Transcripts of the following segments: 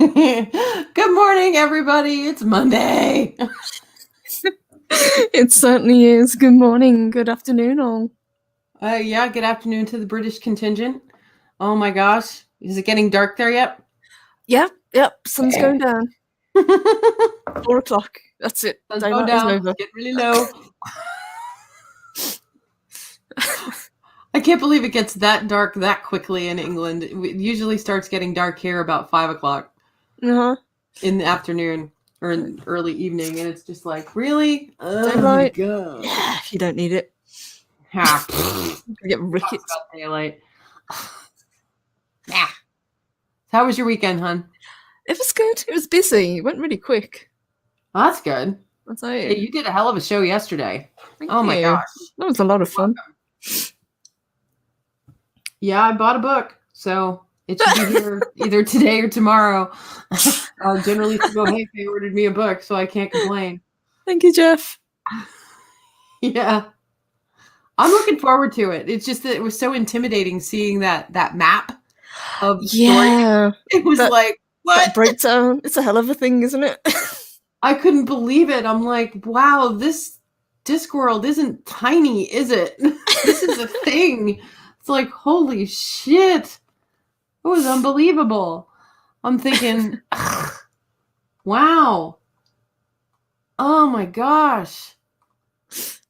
Good morning, everybody. It's Monday. It certainly is. Good morning, good afternoon, all. Yeah, good afternoon to the British contingent. Oh my gosh. Is it getting dark there yet? Yep, sun's going down. 4 o'clock. That's it. Sun's going Daylight is down. over. It's getting really low. I can't believe it gets that dark that quickly in England. It usually starts getting dark here about 5 o'clock Uh-huh. in the afternoon or in early evening, and it's just like, really? Oh Daylight. my god. Yeah, you don't need it. Ha. You get rickets. About daylight. Yeah. How was your weekend, hon? It was good. It was busy. It went really quick. Oh, that's good. I'll tell you. Yeah, you did a hell of a show yesterday. Thank Oh my you. gosh. That was a lot of fun. Yeah, I bought a book, so it should be here either today or tomorrow. Generally, Hey ordered me a book, so I can't complain. Thank you, Jeff. Yeah. I'm looking forward to it. It's just that it was so intimidating seeing that map of the story. Yeah. It was like, what? That breakdown. It's a hell of a thing, isn't it? I couldn't believe it. I'm like, wow, this Discworld isn't tiny, is it? This is a thing. It's like, holy shit. It was unbelievable. I'm thinking, wow. Oh my gosh.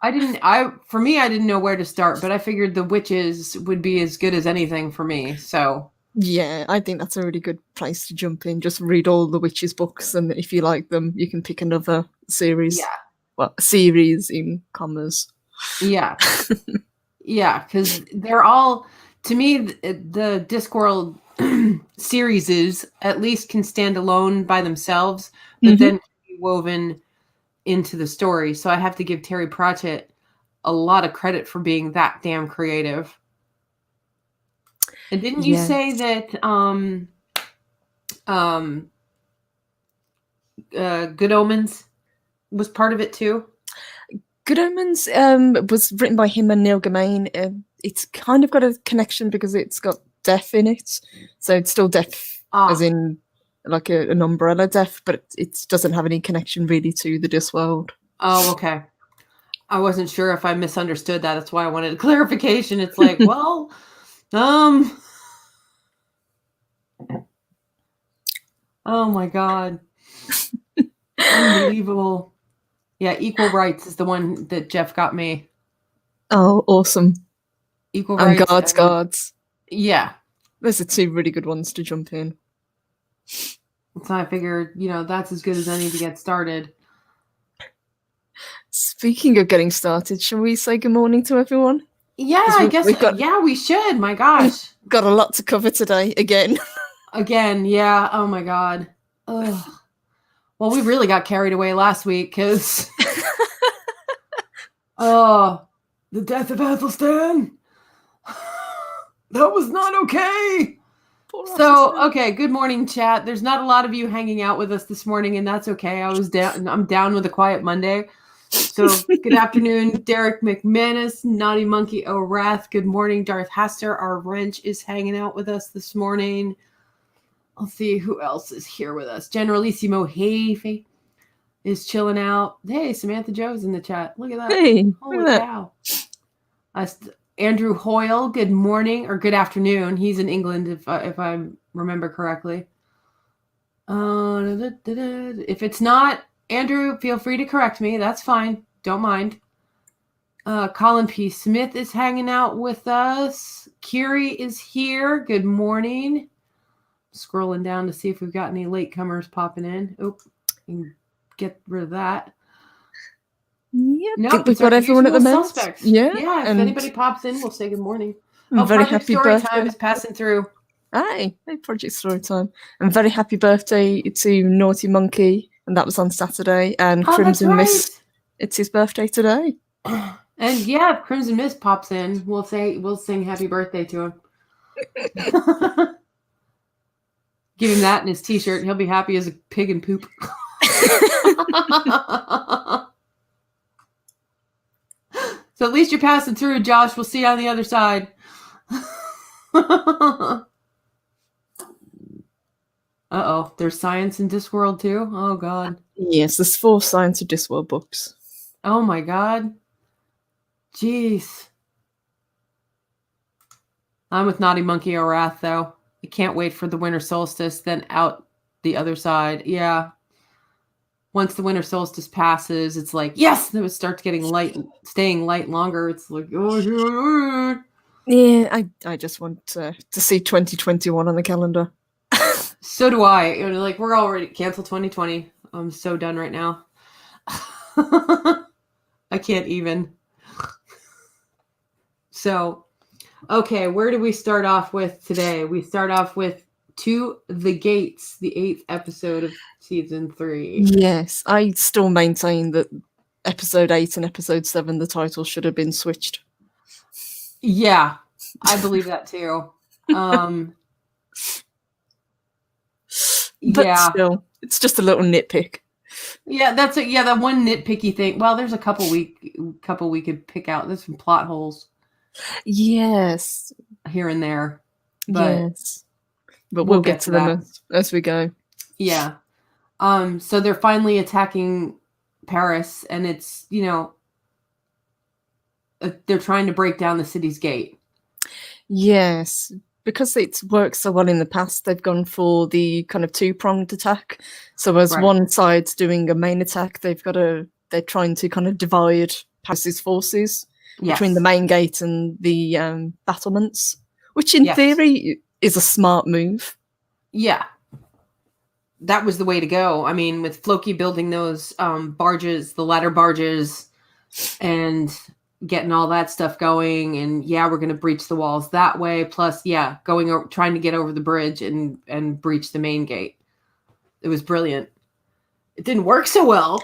I didn't know where to start, but I figured the witches would be as good as anything for me. So yeah, I think that's a really good place to jump in. Just read all the witches books, and if you like them, you can pick another series. yeah. Well, series in commas. Yeah. Yeah, because they're all, to me, the Discworld series at least can stand alone by themselves, but then can be woven into the story. So I have to give Terry Pratchett a lot of credit for being that damn creative. And didn't you say that Good Omens was part of it too? Good Omens was written by him and Neil Gaiman. It's kind of got a connection because it's got death in it. So it's still death, as in like an umbrella death, but it doesn't have any connection really to the Discworld. Oh, okay. I wasn't sure if I misunderstood that. That's why I wanted clarification. It's like, well, oh my God. Unbelievable. Yeah, Equal Rights is the one that Jeff got me. Oh, awesome. Equal Rights. And Guards. Yeah. Those are two really good ones to jump in. So I figured, that's as good as any to get started. Speaking of getting started, shall we say good morning to everyone? Yeah, I guess. We should. My gosh. We've got a lot to cover today, again. Again, yeah. Oh, my God. Ugh. Well, we really got carried away last week because... oh, the death of Athelstan. That was not okay. So, okay, good morning, chat. There's not a lot of you hanging out with us this morning, and that's okay. I'm down with a quiet Monday. So, good afternoon, Derek McManus, Naughty Monkey O'Wrath. Good morning, Darth Haster. Our wrench is hanging out with us this morning. Let's see who else is here with us. Generalissimo Hefe is chilling out. Hey, Samantha Joe's in the chat. Look at that. Hey, holy cow. Andrew Hoyle, good morning or good afternoon. He's in England, if I remember correctly. If it's not, Andrew, feel free to correct me. That's fine. Don't mind. Colin P. Smith is hanging out with us. Kiri is here. Good morning. Scrolling down to see if we've got any latecomers popping in. Oh, get rid of that. Yep. Nope, We've got everyone at the moment. Yeah. If anybody pops in, we'll say good morning. Very happy birthday. Time is passing through. Hey, Project Storytime. And very happy birthday to Naughty Monkey, and that was on Saturday. And Crimson Mist, it's his birthday today. And yeah, if Crimson Mist pops in, we'll sing happy birthday to him. Give him that in his t-shirt. He'll be happy as a pig in poop. So at least you're passing through, Josh. We'll see you on the other side. Uh-oh. There's science in Discworld too? Oh, God. Yes, there's 4 Science of Discworld books. Oh, my God. Jeez. I'm with Naughty Monkey or Wrath, though. I can't wait for the winter solstice, then out the other side. Yeah. Once the winter solstice passes, it's like, yes, then it starts getting light, staying light longer. It's like, oh, yeah, I just want to see 2021 on the calendar. So do I. Like, we're already cancel 2020. I'm so done right now. I can't even. So, okay, where do we start off with today? We start off with To the Gates, the 8th episode of season 3. Yes, I still maintain that episode 8 and episode 7, the title should have been switched. Yeah, I believe that too. But still, it's just a little nitpick. Yeah, that's it. Yeah, that one nitpicky thing. Well, there's a couple we could pick out. There's some plot holes. Yes. Here and there. But yes. But we'll get to them as we go. Yeah. So they're finally attacking Paris, and it's, they're trying to break down the city's gate. Yes. Because it's worked so well in the past, they've gone for the kind of 2-pronged attack. So as one side's doing a main attack, they're trying to kind of divide Paris's forces between the main gate and the battlements, which in theory is a smart move. Yeah. That was the way to go. I mean, with Floki building those barges, the ladder barges, and getting all that stuff going, and we're going to breach the walls that way. Plus, trying to get over the bridge and breach the main gate. It was brilliant. It didn't work so well.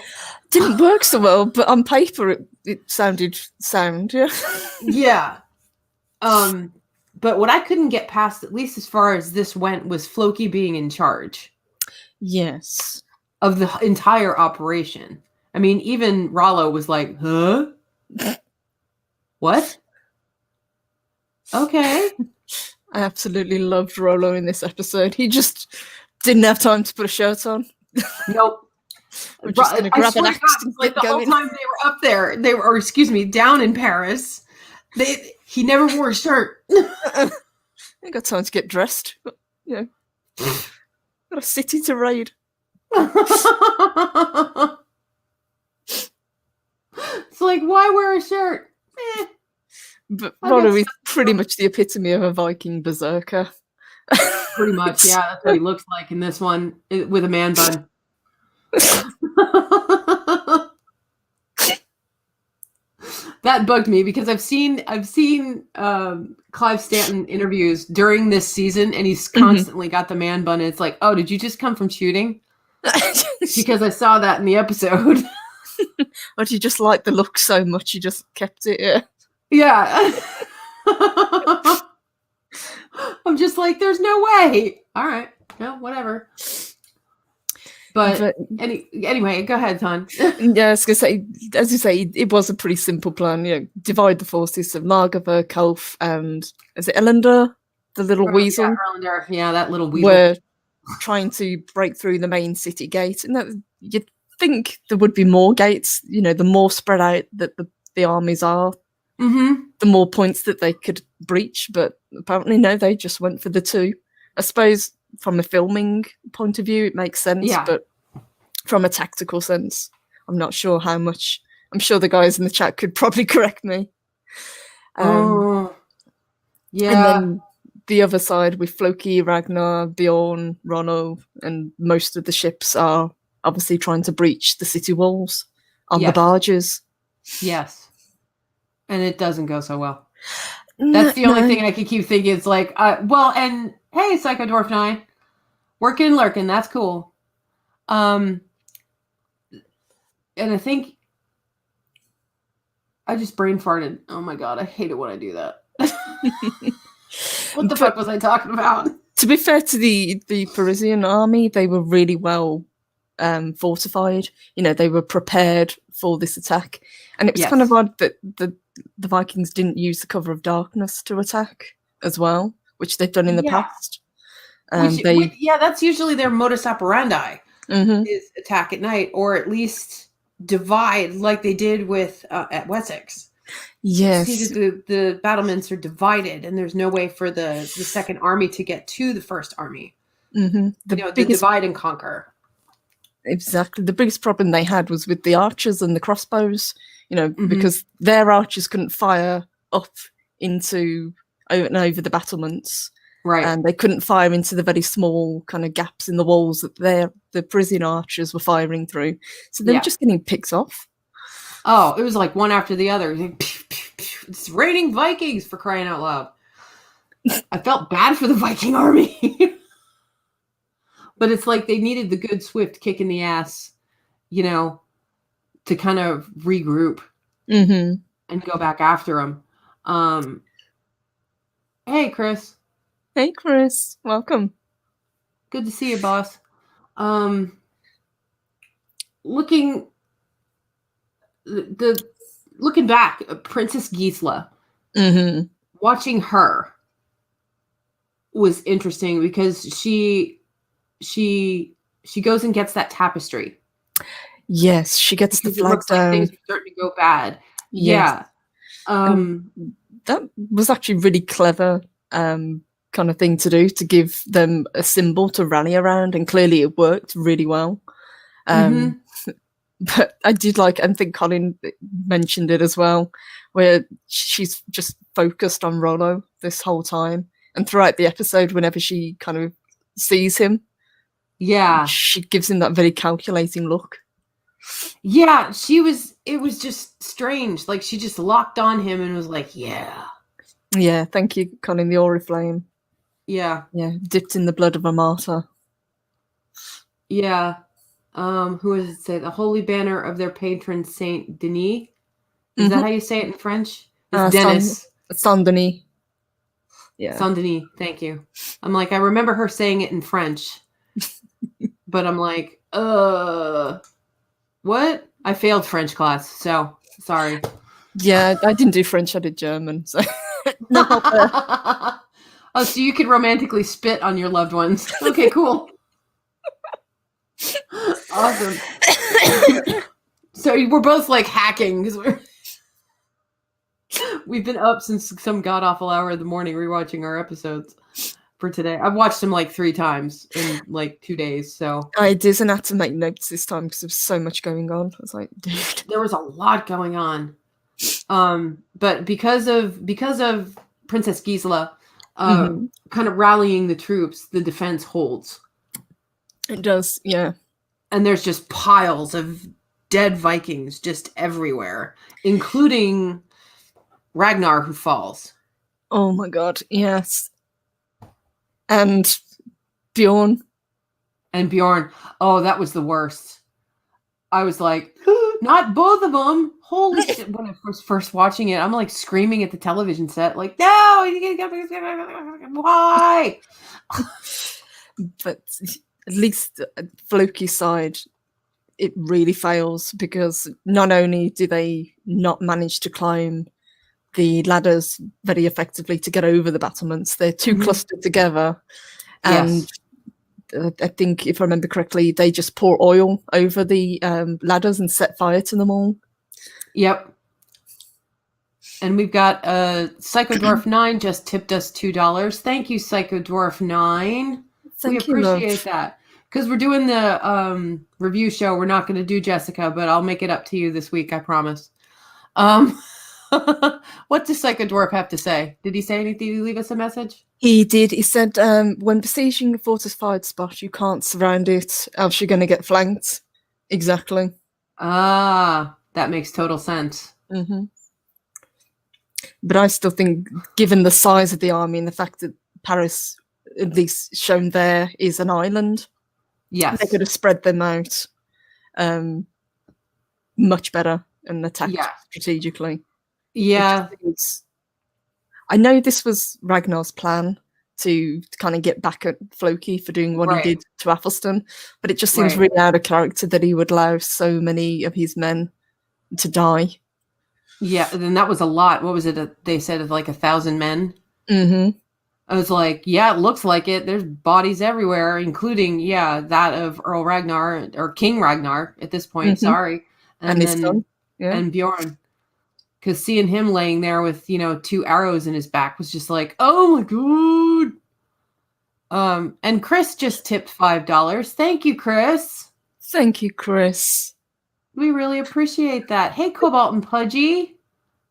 But on paper it sounded sound. Yeah. Yeah. But what I couldn't get past, at least as far as this went, was Floki being in charge. Yes. Of the entire operation. I mean, even Rollo was like, huh? What? Okay. I absolutely loved Rollo in this episode. He just didn't have time to put a shirt on. Nope. We're just going to grab an axe and like get the going. whole time they were up there, down in Paris, he never wore a shirt. I got time to get dressed. But, got a city to raid. It's like, why wear a shirt? But Rollo is pretty much the epitome of a Viking berserker. Pretty much, yeah. That's what he looks like in this one, with a man bun. That bugged me because I've seen Clive Stanton interviews during this season, and he's constantly got the man bun. And it's like, oh, did you just come from shooting? Because I saw that in the episode. Or do you just like the look so much you just kept it? Yeah. I'm just like, there's no way. All right. No, whatever. But anyway, go ahead, Ton. Yeah, I was going to say, as you say, it was a pretty simple plan. Divide the forces of Margava, Kulf, and is it Elander, the little weasel? Yeah, Elander. Yeah, that little weasel. Were trying to break through the main city gate. And you'd think there would be more gates, the more spread out that the armies are, the more points that they could breach. But apparently, no, they just went for the 2. I suppose from a filming point of view, it makes sense. Yeah. But from a tactical sense, I'm not sure how much. I'm sure the guys in the chat could probably correct me. Yeah. And then the other side with Floki, Ragnar, Bjorn, Ronno, and most of the ships are obviously trying to breach the city walls on the barges. Yes. And it doesn't go so well. That's the only thing I can keep thinking. It's like, and hey, Psycho Dwarf 9, working and lurking. That's cool. And I think I just brain farted. Oh my God, I hate it when I do that. What the fuck was I talking about? To be fair to the Parisian army, they were really well fortified. They were prepared for this attack. And it was kind of odd that the Vikings didn't use the cover of darkness to attack as well, which they've done in the past. That's usually their modus operandi, is attack at night, or at least divide like they did with at Wessex. Yes. See that the battlements are divided, and there's no way for the second army to get to the first army. The divide and conquer. Exactly. The biggest problem they had was with the archers and the crossbows, because their archers couldn't fire up into and over the battlements. Right. And they couldn't fire into the very small kind of gaps in the walls that the Parisian archers were firing through. So they were just getting picked off. Oh, it was like one after the other. Like, pew, pew, pew. It's raining Vikings, for crying out loud. I felt bad for the Viking army. But it's like they needed the good swift kick in the ass, to kind of regroup and go back after them. Hey, Chris. Hey, Chris. Welcome. Good to see you, boss. Looking back, Princess Gisela, watching her was interesting because she goes and gets that tapestry. Yes, she gets the flag down. Like things are starting to go bad. Yes. Yeah. That was actually really clever kind of thing to do, to give them a symbol to rally around, and clearly it worked really well. But I did like, and I think Colin mentioned it as well, where she's just focused on Rollo this whole time, and throughout the episode, whenever she kind of sees him, she gives him that very calculating look. Yeah, it was just strange. Like, she just locked on him and was like, yeah, thank you, Colin, the Oriflame. Yeah, dipped in the blood of a martyr. Yeah. Who does it say? The holy banner of their patron Saint Denis. Is that how you say it in French? It's Dennis. Saint Denis. Yeah. Saint Denis. Thank you. I'm like, I remember her saying it in French, but I'm like, what? I failed French class, so sorry. Yeah, I didn't do French. I did German. So Oh, so you could romantically spit on your loved ones. Okay, cool. Awesome. So we're both like hacking because we've been up since some god awful hour of the morning rewatching our episodes for today. I've watched them like 3 times in like 2 days. So I didn't have to make notes this time because there was so much going on. I was like, dude, there was a lot going on. But because of Princess Gisela kind of rallying the troops, the defense holds. It does, yeah. And there's just piles of dead Vikings just everywhere, including Ragnar, who falls. Oh my god, yes. And Bjorn. Oh, that was the worst. I was like, not both of them. Holy shit. When I was first watching it, I'm like screaming at the television set, like, no, why? But at least Floki's side, it really fails, because not only do they not manage to climb the ladders very effectively to get over the battlements, they're too clustered together. And I think, if I remember correctly, they just pour oil over the ladders and set fire to them all. Yep. And we've got Psychodwarf 9 just tipped us $2. Thank you, Psychodwarf 9. We appreciate that. Because we're doing the review show. We're not going to do Jessica, but I'll make it up to you this week, I promise. What does Psychodwarf have to say? Did he say anything? Did he leave us a message? He did. He said, when besieging a fortified spot, you can't surround it, else you're going to get flanked. Exactly. Ah, that makes total sense. But I still think, given the size of the army and the fact that Paris, at least shown there, is an island, yes, they could have spread them out much better and attacked strategically. Yeah. I know this was Ragnar's plan to kind of get back at Floki for doing what he did to Athelstan, but it just seems really out of character that he would allow so many of his men to die. Yeah, and that was a lot. What was it? They said of like 1,000 men. I was like, yeah, it looks like it. There's bodies everywhere, including, that of Earl Ragnar or King Ragnar at this point. Sorry. And his son. Yeah. And Bjorn. Because seeing him laying there with, 2 arrows in his back was just like, oh my God. And Chris just tipped $5. Thank you, Chris. Thank you, Chris. We really appreciate that. Hey, Cobalt and Pudgy.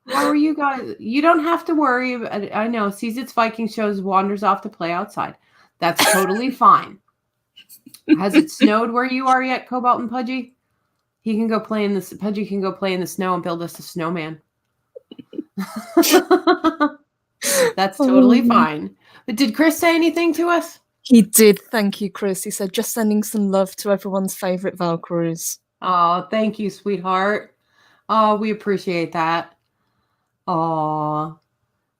How are you guys? You don't have to worry. I know. Sees its Viking shows, wanders off to play outside. That's totally fine. Has it snowed where you are yet, Cobalt and Pudgy? He can go play in the Pudgy can go play in the snow and build us a snowman. That's totally fine. But did Chris say anything to us? He did. Thank you, Chris. He said, just sending some love to everyone's favorite Valkyries. Oh, thank you, sweetheart. Oh, we appreciate that. Oh,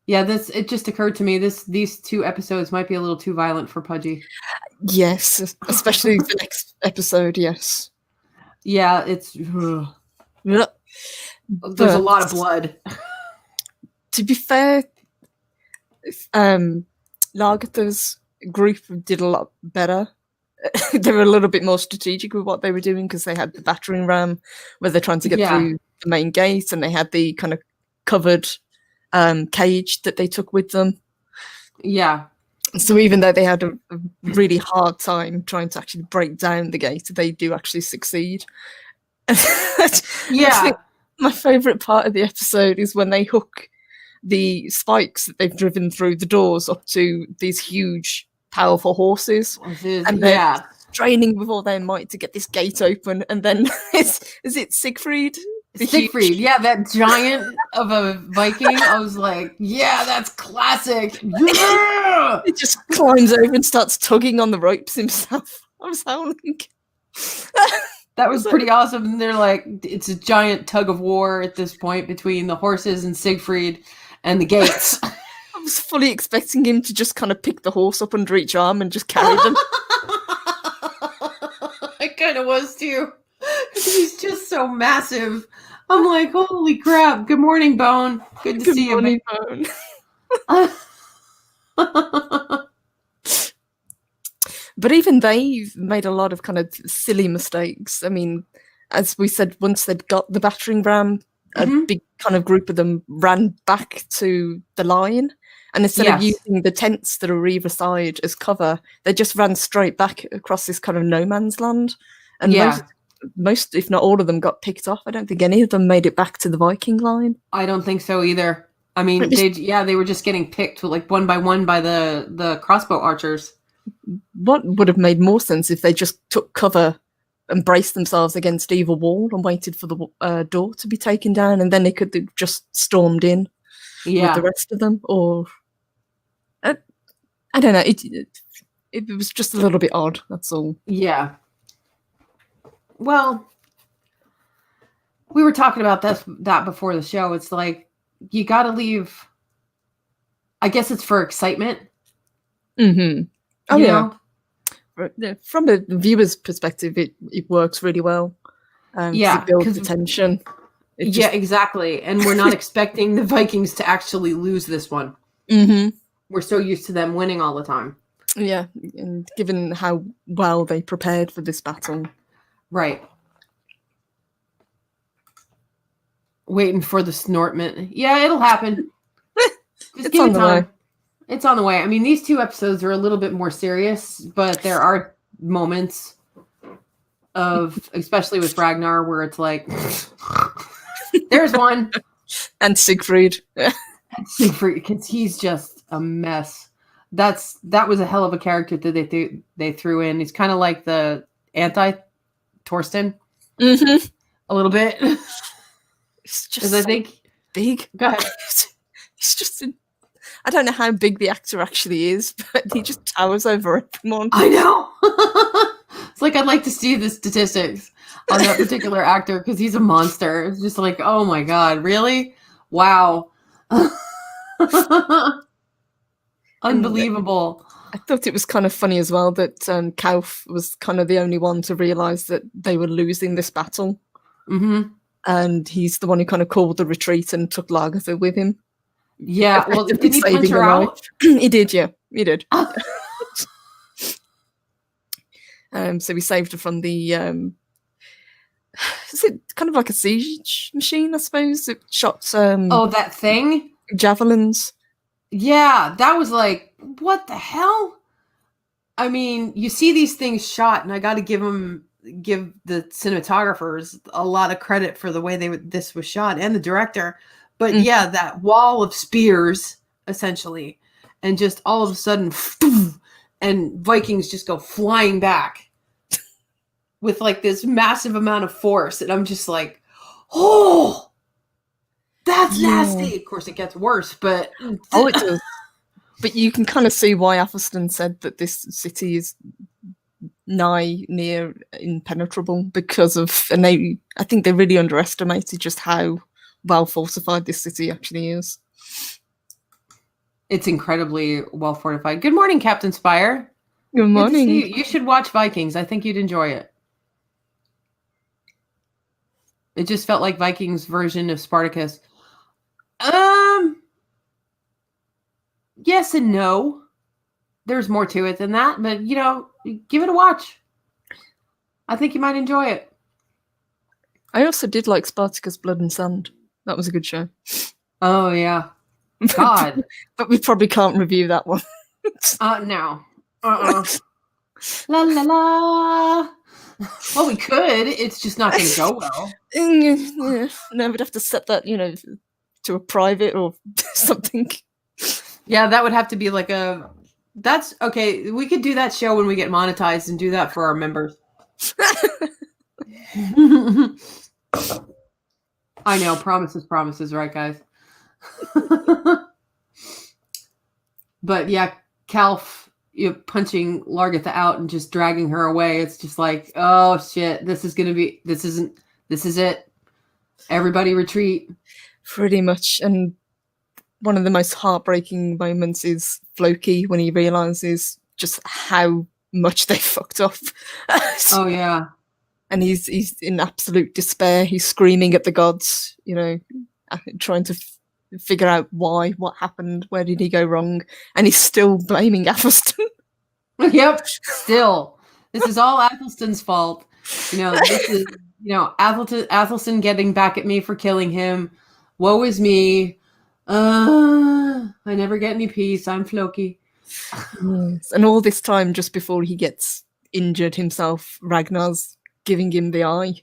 yeah. It just occurred to me these 2 episodes might be a little too violent for Pudgy. Yes, especially the next episode. Yes. Yeah, it's. There's a lot of blood. To be fair, Lagertha's group did a lot better. They were a little bit more strategic with what they were doing because they had the battering ram where they're trying to get through the main gate, and they had the kind of covered cage that they took with them. Yeah. So even though they had a really hard time trying to actually break down the gate, they do actually succeed. Yeah. My favourite part of the episode is when they hook the spikes that they've driven through the doors up to these huge, powerful horses. And they're straining with all their might to get this gate open. And then is it Siegfried? Siegfried, that giant of a Viking. I was like, yeah, that's classic. Yeah! He just climbs over and starts tugging on the ropes himself. I was howling. That was pretty awesome. And they're like, it's a giant tug of war at this point between the horses and Siegfried and the gates. I was fully expecting him to just kind of pick the horse up under each arm and just carry them. I kind of was too. He's just so massive. I'm like, holy crap. Good morning, Bone. Good to see you, Bone. But even they've made a lot of kind of silly mistakes. I mean, as we said, once they'd got the battering ram, a big kind of group of them ran back to the line. And instead of using the tents that are either side as cover, they just ran straight back across this kind of no man's land. And most, if not all of them, got picked off. I don't think any of them made it back to the Viking line. I don't think so either. I mean, they were just getting picked like one by one by the crossbow archers. What would have made more sense if they just took cover and braced themselves against either wall and waited for the door to be taken down, and then they could have just stormed in with the rest of them. Or I don't know. It was just a little bit odd. That's all. Yeah. Well, we were talking about that before the show. It's like you got to leave. I guess it's for excitement. Mm-hmm. Oh, yeah. From a viewer's perspective, it works really well. It builds the tension. Exactly. And we're not expecting the Vikings to actually lose this one. Mm-hmm. We're so used to them winning all the time. Yeah, and given how well they prepared for this battle. Right. Waiting for the snortment. Yeah, it'll happen. Just give it time. It's on the way. I mean, these 2 episodes are a little bit more serious, but there are moments of, especially with Ragnar, where it's like, there's one. And Siegfried. Siegfried, because he's just a mess. That was a hell of a character that they threw in. He's kind of like the anti-Torsten. Mm-hmm. A little bit. It's just I think big. Go ahead. He's just I don't know how big the actor actually is, but he just towers over everyone. I know. It's like I'd like to see the statistics on that particular actor because he's a monster. It's just like, oh my God, really? Wow. Unbelievable. I thought it was kind of funny as well that Kauf was kind of the only one to realise that they were losing this battle. Mm-hmm. And he's the one who kind of called the retreat and took Lagertha with him. Yeah, well, effectively did he punch saving her life. out? He did, yeah, he did. So we saved her from the is it kind of like a siege machine, I suppose? It shot Oh, that thing? javelins. Yeah, that was like, what the hell? I mean, you see these things shot, and I got to give the cinematographers a lot of credit for the way this was shot, and the director. But yeah, that wall of spears, essentially, and just all of a sudden, and Vikings just go flying back with like this massive amount of force, and I'm just like, oh, that's nasty. Of course, it gets worse, but oh, it does. But you can kind of see why Athelstan said that this city is near impenetrable because of, and I think they really underestimated just how well fortified this city actually is. It's incredibly well fortified. Good morning, Captain Spire. Good morning. Good to see you. You should watch Vikings. I think you'd enjoy it. It just felt like Vikings' version of Spartacus. Yes and no. There's more to it than that, but give it a watch. I think you might enjoy it. I also did like Spartacus Blood and Sand. That was a good show. Oh yeah. God. But we probably can't review that one. No. La la la. Well, we could. It's just not going to go well. No, we'd have to set that, to a private or something. Yeah, that would have to be like that's okay. We could do that show when we get monetized and do that for our members. I know, promises, right, guys? But yeah, Calf, punching Largatha out and just dragging her away. It's just like, oh shit, this is it. Everybody retreat. Pretty much. And one of the most heartbreaking moments is Floki when he realizes just how much they fucked up. Oh yeah. And he's in absolute despair. He's screaming at the gods, trying to figure out what happened, where did he go wrong, and he's still blaming Athelstan. Yep, still. This is all Athelstan's fault. This is, Athelstan getting back at me for killing him. Woe is me. I never get any peace. I'm Floki. Yes. And all this time, just before he gets injured himself, Ragnar's giving him the eye,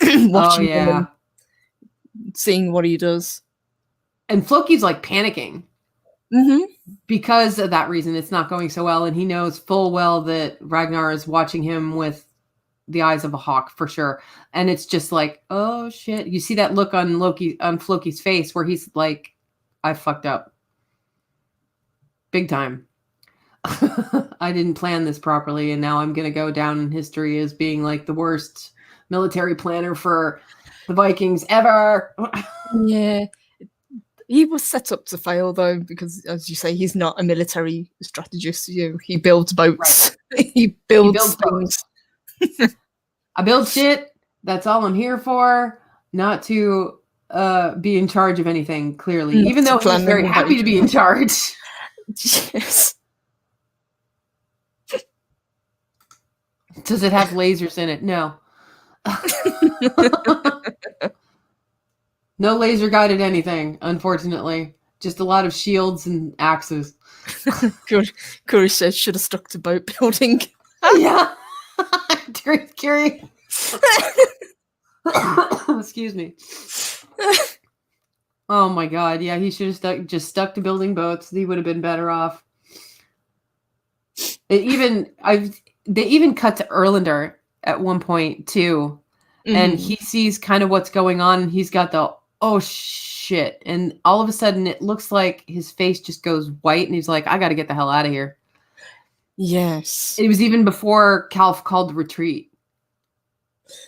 watching him and seeing what he does. And Floki's like panicking. Mm-hmm. Because of that reason, it's not going so well, and he knows full well that Ragnar is watching him with the eyes of a hawk for sure. And it's just like, oh shit! You see that look on Floki's face where he's like, "I fucked up, big time. I didn't plan this properly, and now I'm gonna go down in history as being like the worst military planner for the Vikings ever." Yeah. He was set up to fail, though, because, as you say, he's not a military strategist. He builds boats. Right. he builds things. I build shit. That's all I'm here for. Not to be in charge of anything, clearly. Even though he's very happy to be in charge. Yes. Does it have lasers in it? No. No laser guided anything, unfortunately. Just a lot of shields and axes. Curry says should have stuck to boat building. Yeah. Curie. Excuse me. Oh my god, yeah, he should have stuck to building boats. He would have been better off. They even cut to Erlander at one point too. Mm-hmm. And he sees kind of what's going on, and he's got the oh shit. And all of a sudden it looks like his face just goes white, and he's like, I gotta get the hell out of here. Yes. It was even before Calf called retreat.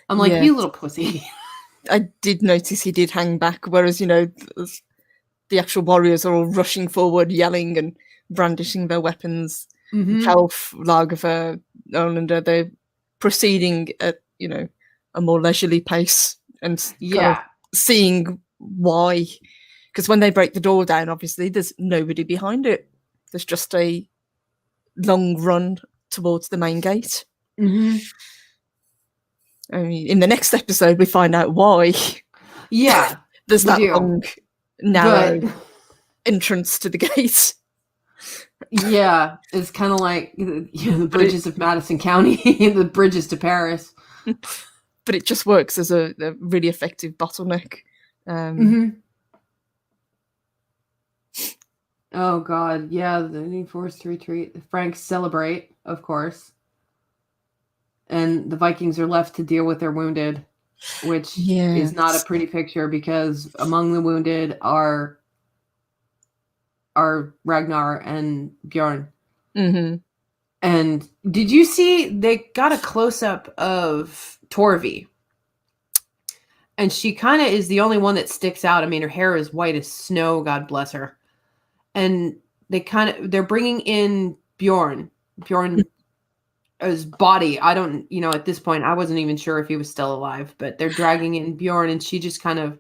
I'm like, you little pussy. I did notice he did hang back, whereas, the actual warriors are all rushing forward, yelling and brandishing their weapons. Mm-hmm. Calf, Lagerfer, Olander, they're proceeding at, a more leisurely pace and kind of seeing why because when they break the door down, obviously there's nobody behind it. There's just a long run towards the main gate. Mm-hmm. I mean, in the next episode, we find out why. Yeah, there's that do. long, narrow entrance to the gate. Yeah, it's kind of like the bridges of Madison County, the bridges to Paris. But it just works as a really effective bottleneck. Oh God, yeah, the need forced to retreat. The Franks celebrate, of course, and the Vikings are left to deal with their wounded, which is not a pretty picture because among the wounded are Ragnar and Bjorn. Mm-hmm. And did you see they got a close-up of Torvi? And she kind of is the only one that sticks out. I mean, her hair is white as snow, God bless her. And they're bringing in Bjorn's body. I don't, at this point, I wasn't even sure if he was still alive, but they're dragging in Bjorn and she just kind of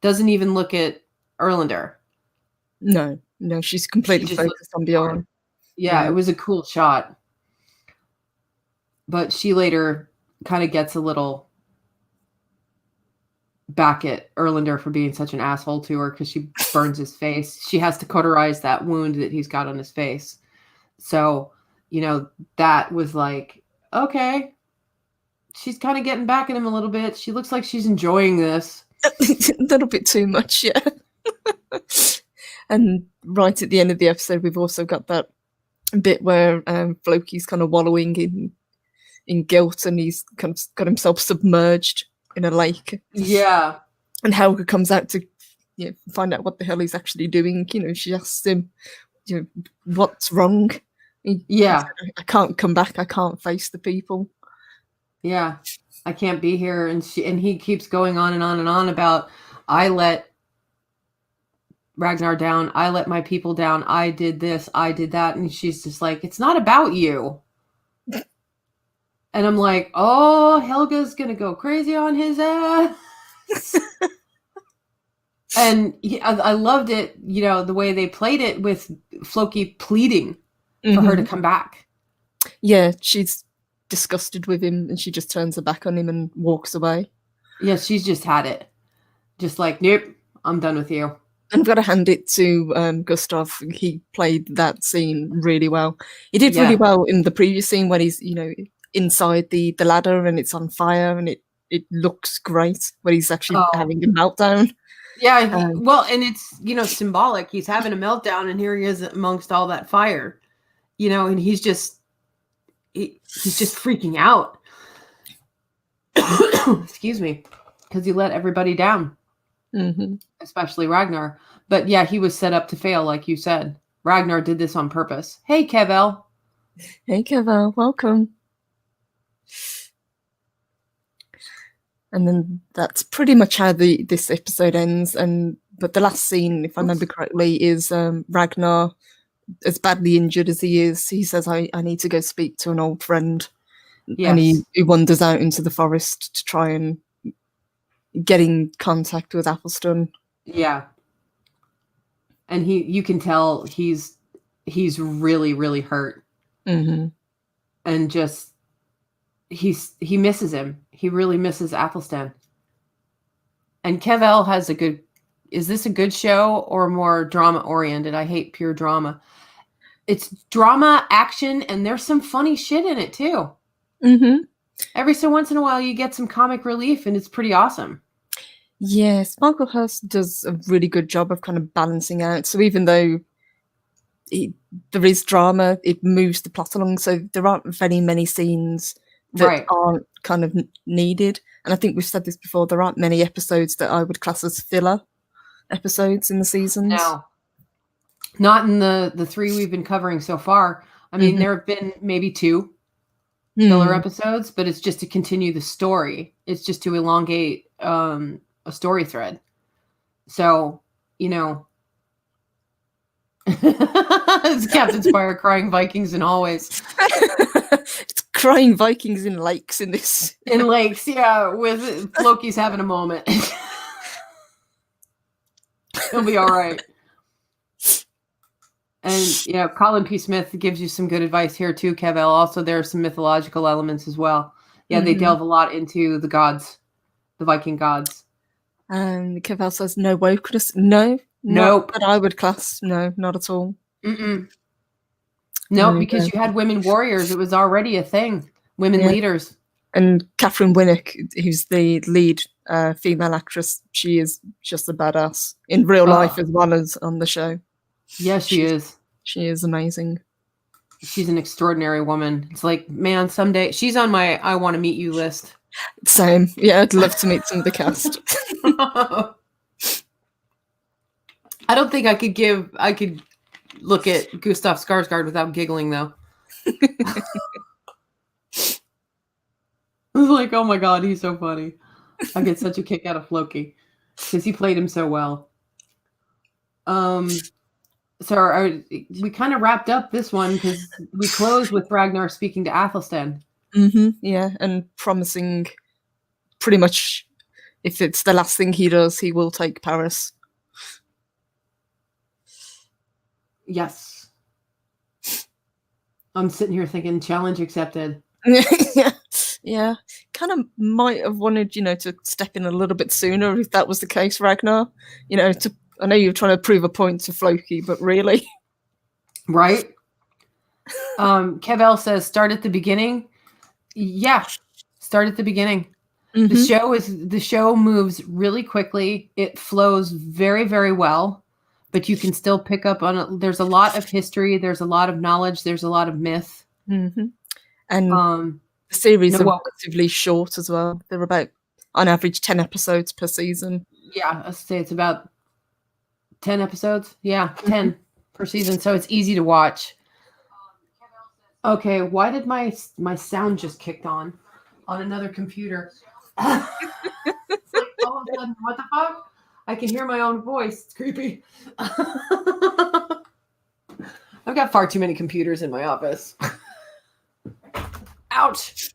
doesn't even look at Erlander. No, she's completely focused on Bjorn. Yeah, it was a cool shot. But she later kind of gets a little back at Erlander for being such an asshole to her because she burns his face. She has to cauterize that wound that he's got on his face. So, that was like, okay. She's kind of getting back at him a little bit. She looks like she's enjoying this. A little bit too much, yeah. And right at the end of the episode, we've also got that bit where Floki's kind of wallowing in guilt and he's kind of got himself submerged in a lake. Yeah. And Helga comes out to find out what the hell he's actually doing. She asks him, what's wrong? He said, I can't come back. I can't face the people. Yeah. I can't be here. And he keeps going on and on and on about, I let Ragnar down. I let my people down. I did this. I did that. And she's just like, it's not about you. And I'm like, oh, Helga's going to go crazy on his ass. And I loved it, the way they played it with Floki pleading for her to come back. Yeah, she's disgusted with him and she just turns her back on him and walks away. Yeah, she's just had it. Just like, nope, I'm done with you. And I've got to hand it to Gustav. He played that scene really well. He did really well in the previous scene when he's, inside the ladder and it's on fire and it looks great when he's actually having a meltdown. Yeah, and it's, symbolic. He's having a meltdown and here he is amongst all that fire, and he's just freaking out. Excuse me, because he let everybody down, especially Ragnar. But yeah, he was set up to fail, like you said. Ragnar did this on purpose. Hey, Kevel. Hey, Kevel. Welcome. And then that's pretty much how this episode ends. But the last scene, if I remember correctly, is Ragnar, as badly injured as he is, he says, I need to go speak to an old friend. Yes. And he wanders out into the forest to try and get in contact with Athelstan. Yeah. And you can tell he's really, really hurt. Mm-hmm. And just he misses him. He really misses Athelstan. And Kevel has is this a good show or more drama oriented? I hate pure drama. It's drama, action, and there's some funny shit in it too. Mm-hmm. Every so once in a while you get some comic relief and it's pretty awesome. Yes, Michael Hurst does a really good job of kind of balancing out. So even though there is drama, it moves the plot along. So there aren't very many scenes that aren't kind of needed. And I think we've said this before, there aren't many episodes that I would class as filler episodes in the seasons. No. Not in the 3 we've been covering so far. I mean, there have been maybe 2 filler episodes, but it's just to continue the story. It's just to elongate a story thread. So, it's Captain Spire crying Vikings in hallways. It's crying Vikings in lakes in this. In lakes, yeah, with Loki's having a moment. He'll be all right. And, Colin P. Smith gives you some good advice here too, Kevel. Also, there are some mythological elements as well. Yeah, they delve a lot into the gods, the Viking gods. And Kevel says no wokeness. No, nope. That I would class. No, not at all. No, because you had women warriors. It was already a thing. Women leaders. And Catherine Winnick, who's the lead female actress, she is just a badass in real life as well as on the show. Yes, she is. She is amazing. She's an extraordinary woman. It's like, man, someday she's on my I want to meet you list. Same. Yeah, I'd love to meet some of the cast. I don't think I could look at Gustav Skarsgård without giggling though. I was like, oh my God, he's so funny. I get such a kick out of Floki because he played him so well. So we kind of wrapped up this one because we closed with Ragnar speaking to Athelstan. Yeah, and promising pretty much if it's the last thing he does, he will take Paris. Yes. I'm sitting here thinking, challenge accepted. Yeah. Kind of might have wanted, to step in a little bit sooner if that was the case, Ragnar. I know you're trying to prove a point to Floki, but really. Right? Kevel says, start at the beginning. Yeah, start at the beginning. The show moves really quickly. It flows very, very well, but you can still pick up on it. There's a lot of history. There's a lot of knowledge. There's a lot of myth. And the series are relatively short as well. They're about, on average, 10 episodes per season. Yeah, I'd say it's about 10 episodes. Yeah, 10 per season. So it's easy to watch. Okay, why did my sound just kicked on another computer? It's like all of a sudden, what the fuck? I can hear my own voice. It's creepy. I've got far too many computers in my office. Ouch.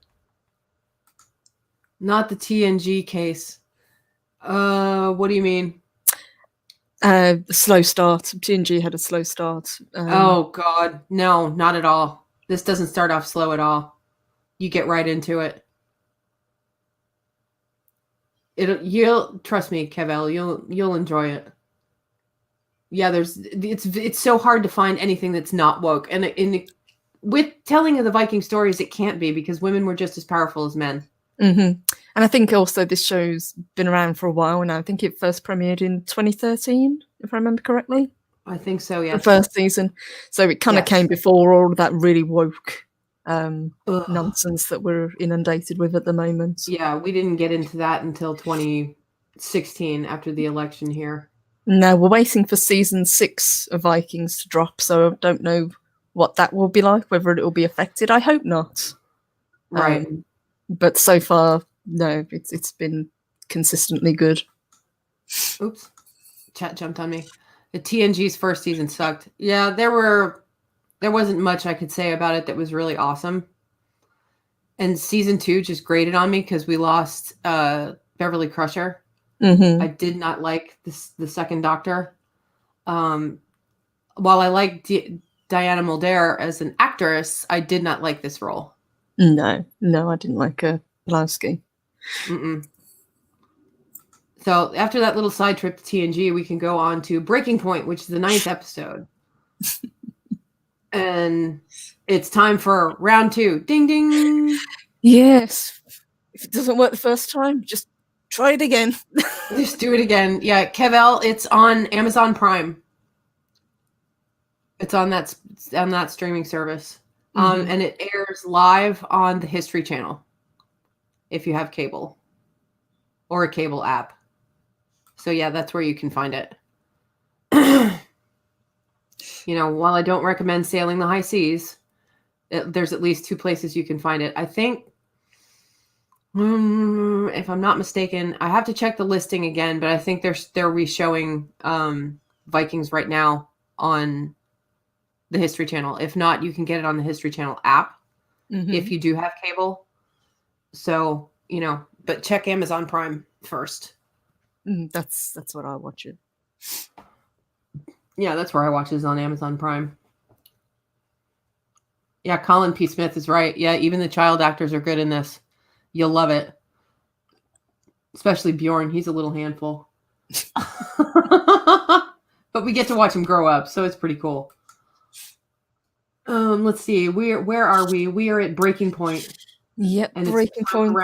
Not the TNG case. What do you mean? Slow start. TNG had a slow start. Oh God, no, not at all. This doesn't start off slow at all. You get right into it. You'll trust me, Kevel. You'll enjoy it. Yeah, it's so hard to find anything that's not woke, and with telling of the Viking stories, it can't be because women were just as powerful as men. And I think also this show's been around for a while now. I think it first premiered in 2013, if I remember correctly. I think so, yeah. The first season. So it kind of came before all of that really woke nonsense that we're inundated with at the moment. Yeah, we didn't get into that until 2016 after the election here. No, we're waiting for season 6 of Vikings to drop, so I don't know what that will be like, whether it will be affected. I hope not. Right. But so far, no, it's been consistently good. Oops. Chat jumped on me. The TNG's first season sucked. Yeah, there wasn't much I could say about it that was really awesome. And season 2 just grated on me because we lost Beverly Crusher. I did not like the second Doctor. While I liked Diana Muldaur as an actress, I did not like this role. No, I didn't like Lowski. So after that little side trip to TNG, we can go on to Breaking Point, which is the 9th episode. And it's time for round 2. Ding, ding. Yes. If it doesn't work the first time, just try it again. Just do it again. Yeah, Kevel, it's on Amazon Prime. It's on that streaming service. And it airs live on the History Channel if you have cable or a cable app. So yeah, that's where you can find it. While I don't recommend sailing the high seas, there's at least 2 places you can find it. I think, if I'm not mistaken, I have to check the listing again, but I think they're re-showing Vikings right now on the History Channel. If not, you can get it on the History Channel app if you do have cable. So, but check Amazon Prime first. That's what I watch it. Yeah, that's where I watch this, on Amazon Prime. Yeah, Colin P. Smith is right. Yeah, even the child actors are good in this. You'll love it. Especially Bjorn. He's a little handful. But we get to watch him grow up, so it's pretty cool. Let's see. Where are we? We are at breaking point. Yep, and breaking point.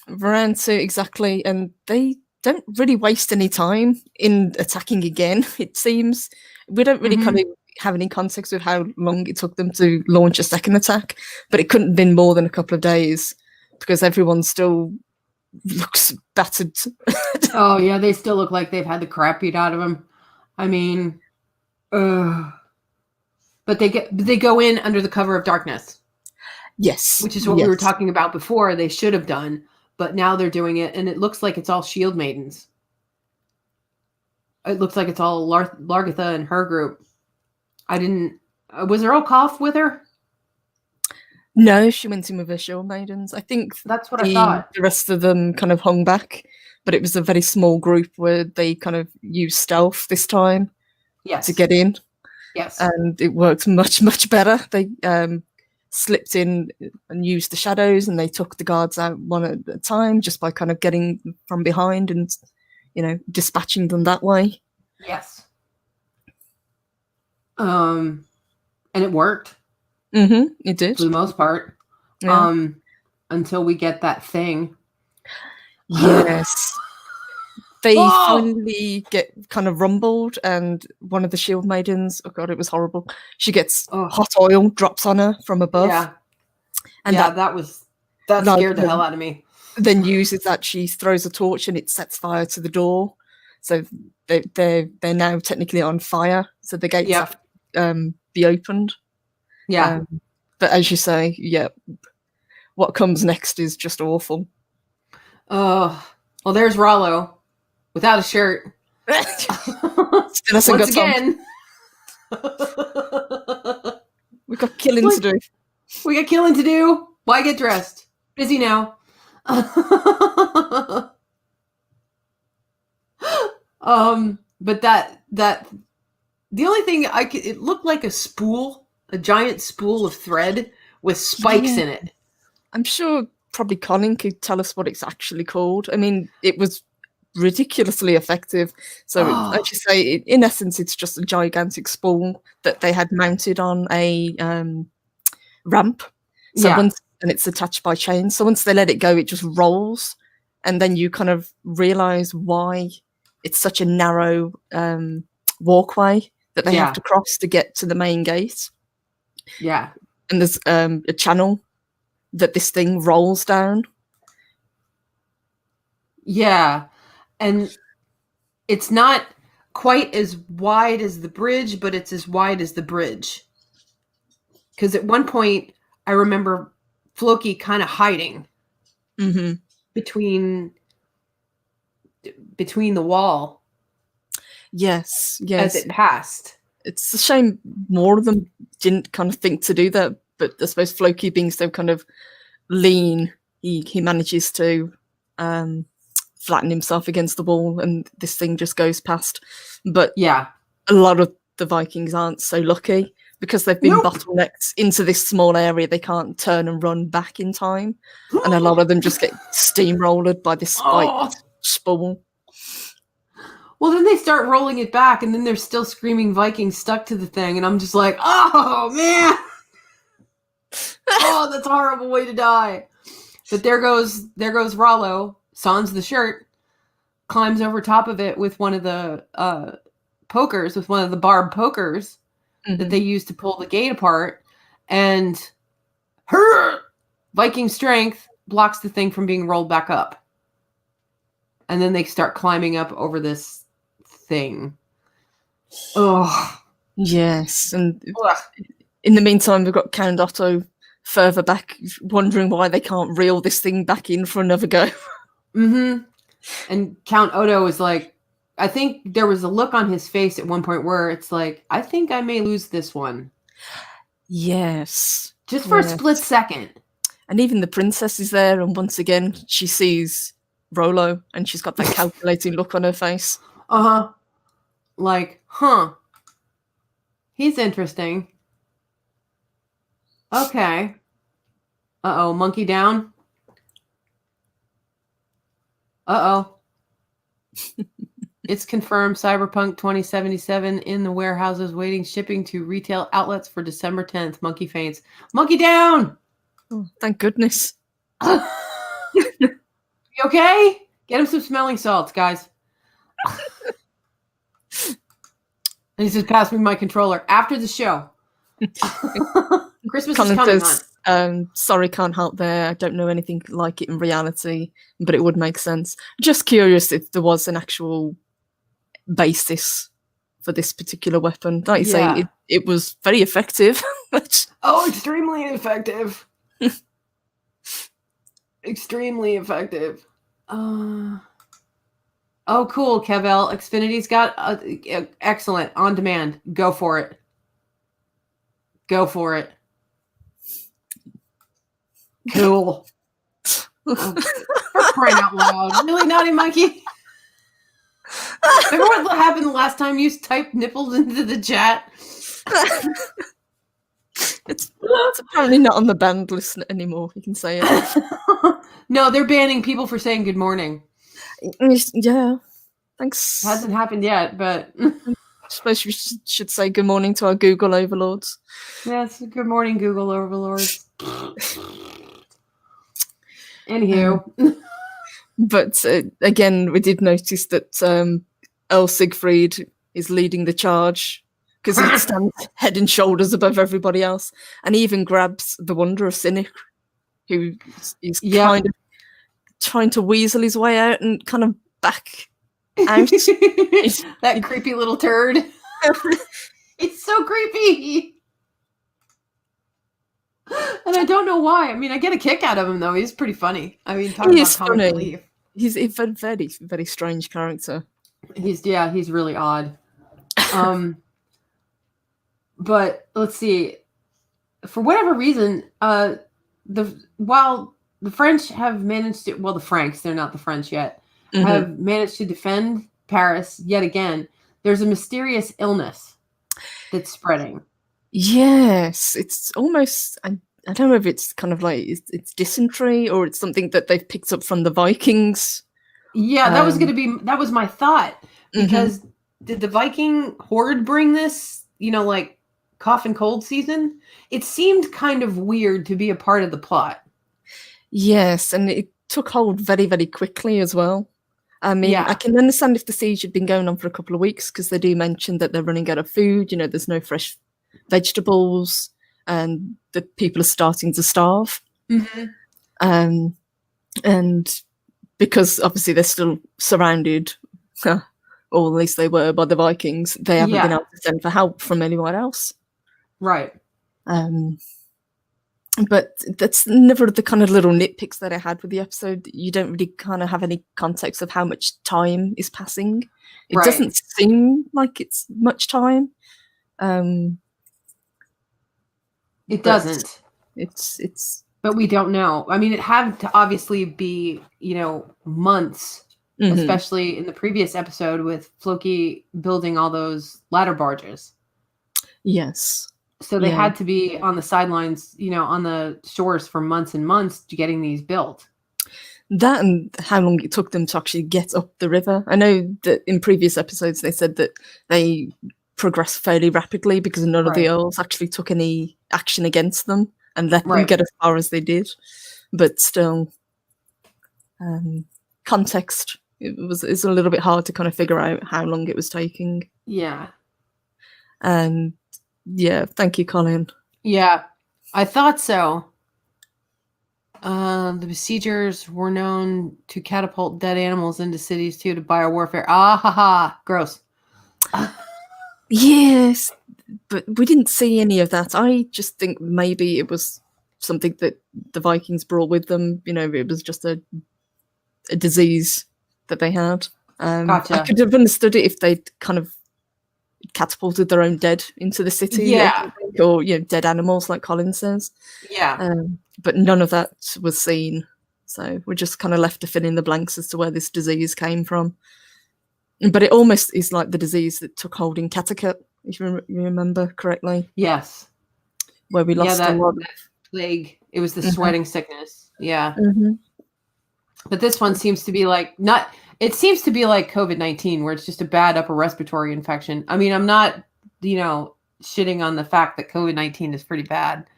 Round two, exactly. And they don't really waste any time in attacking again, it seems. We don't really kind of have any context with how long it took them to launch a second attack, but it couldn't have been more than a couple of days because everyone still looks battered. Oh, yeah, they still look like they've had the crap beat out of them. I mean, but they go in under the cover of darkness. Yes. Which is what we were talking about before. They should have done, but now they're doing it, and it looks like it's all shield maidens. It looks like it's all Largatha and her group. Was Erlkoff with her? No, she went in with her shield maidens. I think that's what I thought. The rest of them kind of hung back, but it was a very small group where they kind of used stealth this time to get in. Yes. And it worked much, much better. They slipped in and used the shadows, and they took the guards out one at a time just by kind of getting from behind and, dispatching them that way. Yes. And it worked. Mm-hmm, it did. For the most part. Yeah. Until we get that thing. Yes. They finally get kind of rumbled, and one of the shield maidens, oh god, it was horrible. She gets hot oil drops on her from above. Yeah. And that scared the hell out of me. Then uses that, she throws a torch and it sets fire to the door. So they're now technically on fire. So the gates have to be opened. Yeah. But as you say, what comes next is just awful. Well, there's Rollo without a shirt. Once again. We've got killing to do. We got killing to do. Why get dressed? Busy now. But that the only thing it looked like a giant spool of thread with spikes in it. I'm sure probably Colin could tell us what it's actually called. I mean, it was ridiculously effective. So as you say, in essence, it's just a gigantic spool that they had mounted on a ramp. So and it's attached by chains. So once they let it go, it just rolls, and then you kind of realize why it's such a narrow walkway that they have to cross to get to the main gate. Yeah. And there's a channel that this thing rolls down. Yeah. And it's not quite as wide as the bridge, but it's as wide as the bridge. Because at one point, I remember Floki kind of hiding between the wall. Yes. As it passed. It's a shame more of them didn't kind of think to do that, but I suppose Floki being so kind of lean, he manages to flatten himself against the wall, and this thing just goes past. But a lot of the Vikings aren't so lucky because they've been bottlenecked into this small area. They can't turn and run back in time, and a lot of them just get steamrolled by this spiked spool. Well, then they start rolling it back, and then they're still screaming Vikings stuck to the thing, and I'm just like, oh, man! Oh, that's a horrible way to die. But there goes Rollo, sans the shirt, climbs over top of it with one of the pokers, with one of the barbed pokers that they use to pull the gate apart, and her Viking strength blocks the thing from being rolled back up. And then they start climbing up over this thing. Oh. Yes. And in the meantime, we've got Count Otto further back, wondering why they can't reel this thing back in for another go. And Count Otto is like, I think there was a look on his face at one point where it's like, I think I may lose this one. Yes. Just for a split second. And even the princess is there, and once again, she sees Rollo, and she's got that calculating look on her face. Like, He's interesting. Okay. Uh-oh, monkey down. Uh-oh. It's confirmed Cyberpunk 2077 in the warehouses waiting shipping to retail outlets for December 10th. Monkey faints. Monkey down! Oh, thank goodness. You okay? Get him some smelling salts, guys. And he just passed me my controller after the show. Christmas is coming, hon. Sorry, can't help there. I don't know anything like it in reality, but it would make sense. Just curious if there was an actual basis for this particular weapon. Like you say, it was very effective. Oh, extremely effective. Extremely effective. Oh, cool, Kevel. Xfinity's got excellent on demand. Go for it. Go for it. Cool. For crying out loud. Really, Naughty Monkey? Remember what happened the last time you typed nipples into the chat? It's apparently not on the banned list anymore. You can say it. No, they're banning people for saying good morning. Yeah. Thanks. Hasn't happened yet, but I suppose we should say good morning to our Google overlords. Yes, good morning, Google overlords. Anywho. But again, we did notice that Earl Siegfried is leading the charge because he stands head and shoulders above everybody else, and he even grabs the Wanderer Cynic, who is kind of trying to weasel his way out and kind of back out. That creepy little turd. It's so creepy. And I don't know why. I mean, I get a kick out of him, though. He's pretty funny. I mean, talking about comic relief. He's a very, very strange character. He's really odd. But let's see. For whatever reason, while the French have managed to, well, the Franks, they're not the French yet, have managed to defend Paris yet again, there's a mysterious illness that's spreading. Yes, it's almost, I don't know if it's kind of like, it's dysentery or it's something that they've picked up from the Vikings. Yeah, that was my thought. Because did the Viking horde bring this, like cough and cold season? It seemed kind of weird to be a part of the plot. Yes, and it took hold very, very quickly as well. I mean, I can understand if the siege had been going on for a couple of weeks because they do mention that they're running out of food, there's no fresh vegetables and the people are starting to starve. And because obviously they're still surrounded, or at least they were, by the Vikings, they haven't been able to send for help from anywhere else. Right. But that's never the kind of little nitpicks that I had with the episode. You don't really kind of have any context of how much time is passing. It doesn't seem like it's much time. It doesn't. It's. But we don't know. I mean, it had to obviously be, months, especially in the previous episode with Floki building all those ladder barges. Yes. So they had to be on the sidelines, on the shores for months and months to getting these built. That and how long it took them to actually get up the river. I know that in previous episodes they said that they progressed fairly rapidly because none of the Earls actually took any action against them and let them get as far as they did. But still, context, it's a little bit hard to kind of figure out how long it was taking. Yeah. And yeah, thank you, Colin. Yeah, I thought so. The besiegers were known to catapult dead animals into cities too to biowarfare. Ah ha ha! Gross. Yes, but we didn't see any of that. I just think maybe it was something that the Vikings brought with them. It was just a disease that they had. Gotcha. I could have understood it if they'd kind of catapulted their own dead into the city, or dead animals, like Colin says. Yeah. But none of that was seen, so we're just kind of left to fill in the blanks as to where this disease came from. But it almost is like the disease that took hold in Catacut if you remember correctly. Yes. Where we lost a lot. That plague. It was the sweating sickness. Yeah. Mm-hmm. But this one seems to be like it seems to be like COVID-19, where it's just a bad upper respiratory infection. I mean, I'm not, shitting on the fact that COVID-19 is pretty bad,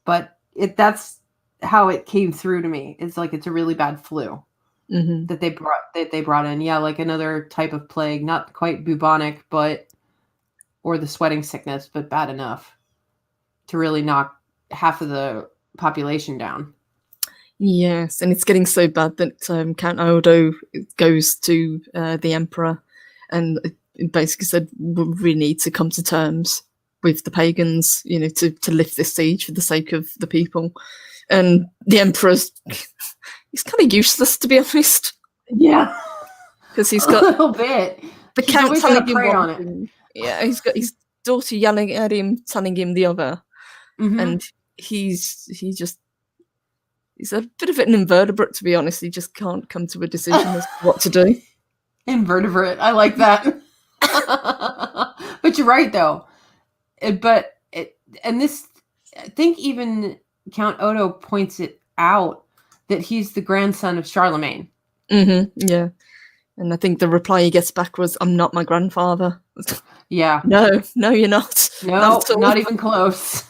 but that's how it came through to me. It's like, it's a really bad flu that they brought in. Yeah. Like another type of plague, not quite bubonic, or the sweating sickness, but bad enough to really knock half of the population down. Yes, and it's getting so bad that Count Odo goes to the Emperor and basically said, we need to come to terms with the pagans, to lift this siege for the sake of the people. And the Emperor's he's kind of useless, to be honest. Yeah. Because he's got a little bit. The Count telling him on it. Yeah, he's got his daughter yelling at him, telling him the other. And he's a bit of an invertebrate, to be honest. He just can't come to a decision as to what to do. Invertebrate. I like that. But you're right, though. I think even Count Odo points it out that he's the grandson of Charlemagne. Yeah. And I think the reply he gets back was, I'm not my grandfather. Yeah. No, you're not. No, not even close.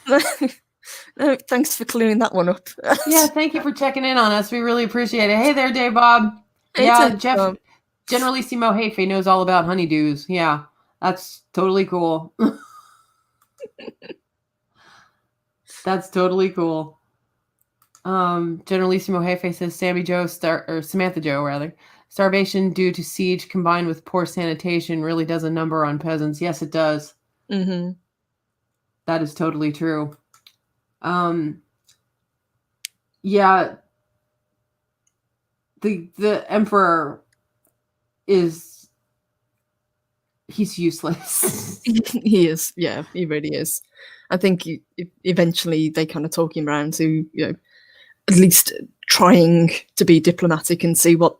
No, thanks for clearing that one up. Yeah, thank you for checking in on us. We really appreciate it. Hey there, Dave Bob. Hey, Jeff, Bob. Generalissimo Hefe knows all about honeydews. Yeah, that's totally cool. That's totally cool. Generalissimo Hefe says Samantha Joe, rather. Starvation due to siege combined with poor sanitation really does a number on peasants. Yes, it does. That is totally true. Yeah, the Emperor he's useless. He is. Yeah, he really is. I think eventually they kind of talk him around to, at least trying to be diplomatic and see what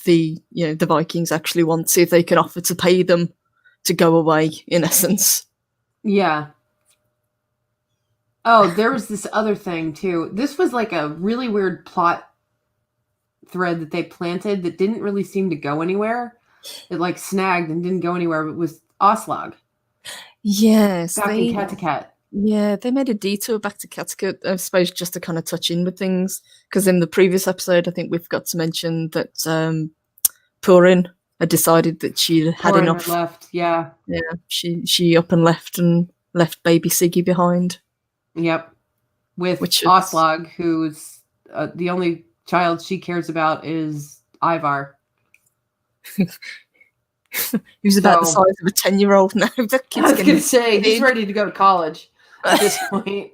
the Vikings actually want, see if they can offer to pay them to go away, in essence. Yeah. Oh, there was this other thing too. This was like a really weird plot thread that they planted that didn't really seem to go anywhere. It like snagged and didn't go anywhere. It was Oslog. Yes. Back in Kattegat. Yeah, they made a detour back to Kattegat, I suppose, just to kind of touch in with things. Because in the previous episode, I think we've got to mention that Purin had decided that she had enough. Had left, yeah. Yeah, she up and left baby Siggy behind. Yep. With Oslog, who's the only child she cares about is Ivar. Who's about the size of a 10-year-old now. I was going to say, he's ready to go to college at this point.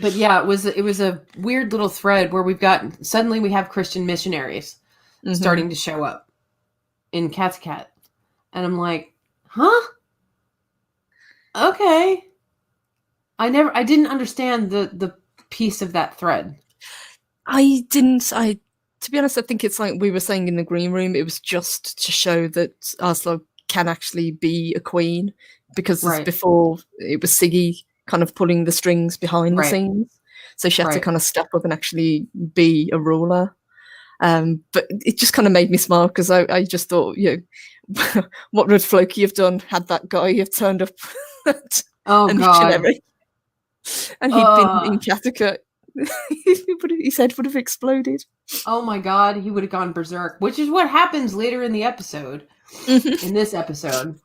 But yeah, it was a weird little thread where suddenly we have Christian missionaries starting to show up in Kattegat. And I'm like, huh? Okay. I didn't understand the piece of that thread. To be honest, I think it's like we were saying in the green room, it was just to show that Aslog can actually be a queen, because before it was Siggy kind of pulling the strings behind the scenes. So she had to kind of step up and actually be a ruler. But it just kind of made me smile, because I just thought, what would Floki have done had that guy have turned up a missionary? And he'd been in Kattegat. His head would have exploded. Oh my god, he would have gone berserk, which is what happens later in the episode. In this episode,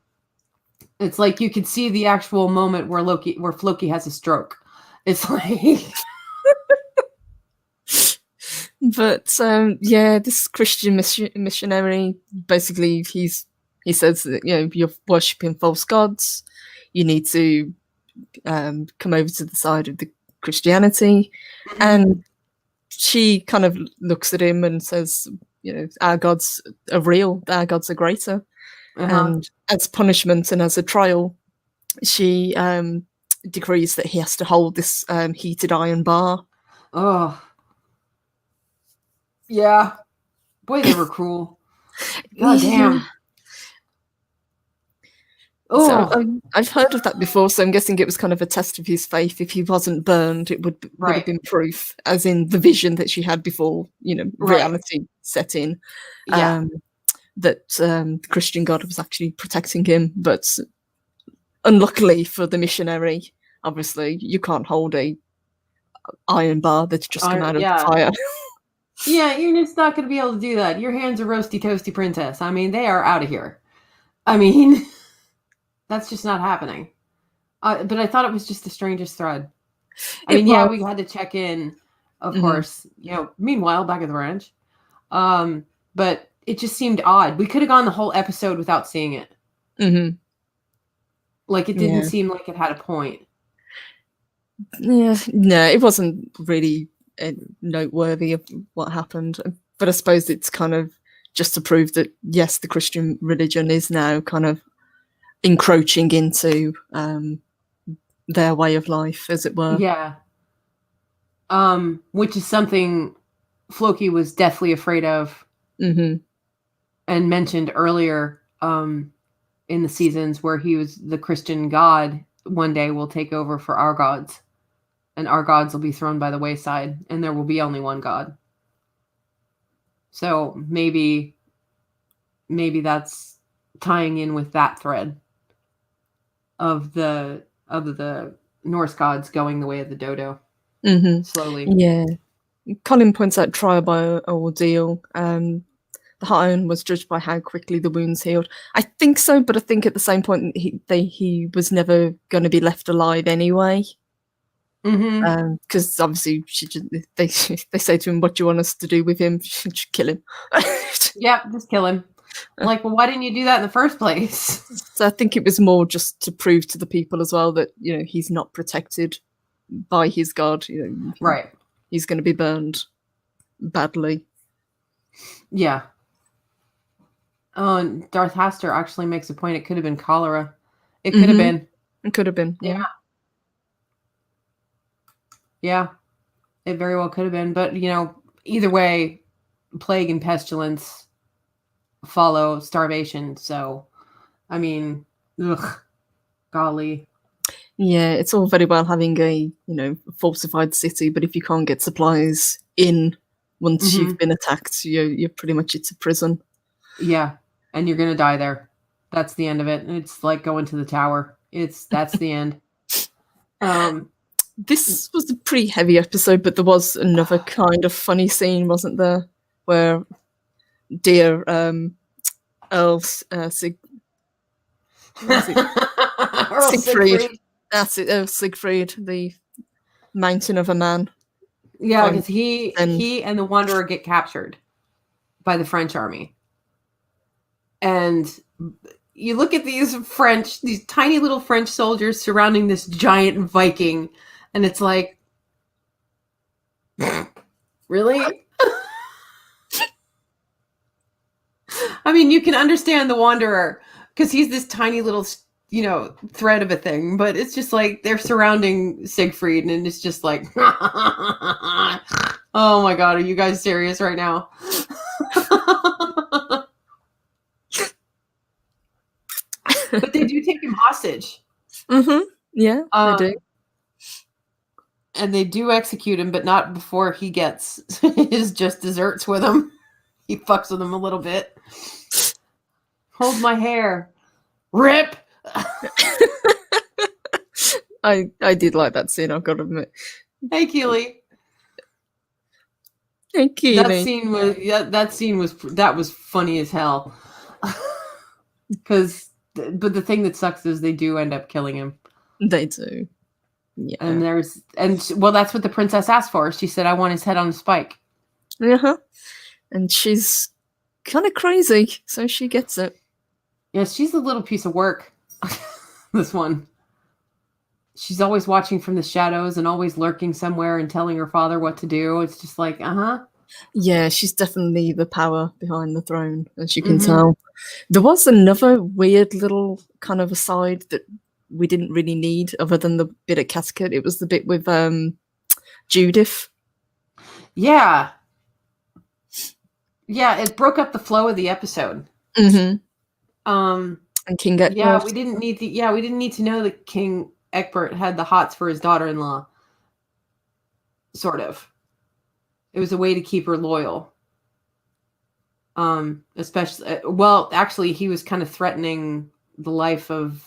it's like you could see the actual moment where Floki has a stroke. It's like but this Christian missionary, basically he says that you're worshipping false gods, you need to come over to the side of the Christianity. And she kind of looks at him and says, our gods are real, our gods are greater. And as punishment and as a trial, she decrees that he has to hold this heated iron bar. Oh, yeah. Boy, they were cruel. God damn. So Oh, I've heard of that before, so I'm guessing it was kind of a test of his faith. If he wasn't burned, it would have right, been proof, as in the vision that she had before, right. reality set in, Yeah, um, that the Christian God was actually protecting him. But unluckily for the missionary, obviously, you can't hold a iron bar that's just come out of the yeah. fire. Yeah, you're just not going to be able to do that. Your hands are roasty toasty, princess. I mean, they are out of here. I mean, that's just not happening. But I thought it was just the strangest thread. I It mean, yeah, was. we had to check in, of Hmm. course. Meanwhile, back at the ranch. But it just seemed odd. We could have gone the whole episode without seeing it. Hmm. Like it didn't Yeah. seem like it had a point. Yeah. No, it wasn't really noteworthy of what happened. But I suppose it's kind of just to prove that, yes, the Christian religion is now kind of encroaching into their way of life, as it were. Yeah. Which is something Floki was deathly afraid of Hmm. and mentioned earlier in the seasons where he was the Christian god one day will take over for our gods and our gods will be thrown by the wayside and there will be only one god. So maybe that's tying in with that thread of the Norse gods going the way of the dodo slowly. Yeah. Colin points out trial by ordeal. The Iron was judged by how quickly the wounds healed. I think so, but I think at the same point he was never going to be left alive anyway. Because obviously they say to him, "What do you want us to do with him? Just kill him." Yeah, just kill him. Like, well, why didn't you do that in the first place? So I think it was more just to prove to the people as well that he's not protected by his god. Right. He's going to be burned badly. Yeah. Oh, and Darth Haster actually makes a point. It could have been cholera. It could have been. It could have been. Yeah. Yeah. It very well could have been. But, either way, plague and pestilence follow starvation. So, I mean, golly. Yeah, it's all very well having a fortified city, but if you can't get supplies in once you've been attacked, you're pretty much it's a prison. Yeah, and you're gonna die there. That's the end of it. It's like going to the tower. That's the end. This was a pretty heavy episode, but there was another kind of funny scene, wasn't there? Where dear Earl Siegfried. That's it, Siegfried, the mountain of a man. Yeah, because he and the Wanderer get captured by the French army. And you look at these tiny little French soldiers surrounding this giant Viking, and it's like, really? I mean, you can understand the Wanderer because he's this tiny little, thread of a thing, but it's just like they're surrounding Siegfried, and it's just like, oh my God, are you guys serious right now? But they do take him hostage. Yeah, they do. And they do execute him, but not before he gets his just desserts with him. He fucks with him a little bit. Hold my hair. Rip! I did like that scene, I've got to admit. Hey, Keely. Hey, Keely. That scene was funny as hell. But the thing that sucks is they do end up killing him. They do. Yeah. And that's what the princess asked for. She said, "I want his head on a spike." Uh-huh. And she's kind of crazy, so she gets it. Yeah, she's a little piece of work. This one. She's always watching from the shadows and always lurking somewhere and telling her father what to do. It's just like, Yeah, she's definitely the power behind the throne, as you can tell. There was another weird little kind of aside that we didn't really need other than the bit at Casket. It was the bit with Judith. Yeah. Yeah, it broke up the flow of the episode. And And King Egbert. Yeah, we didn't need to know that King Egbert had the hots for his daughter-in-law. Sort of. It was a way to keep her loyal. Especially, well, actually, he was kind of threatening the life of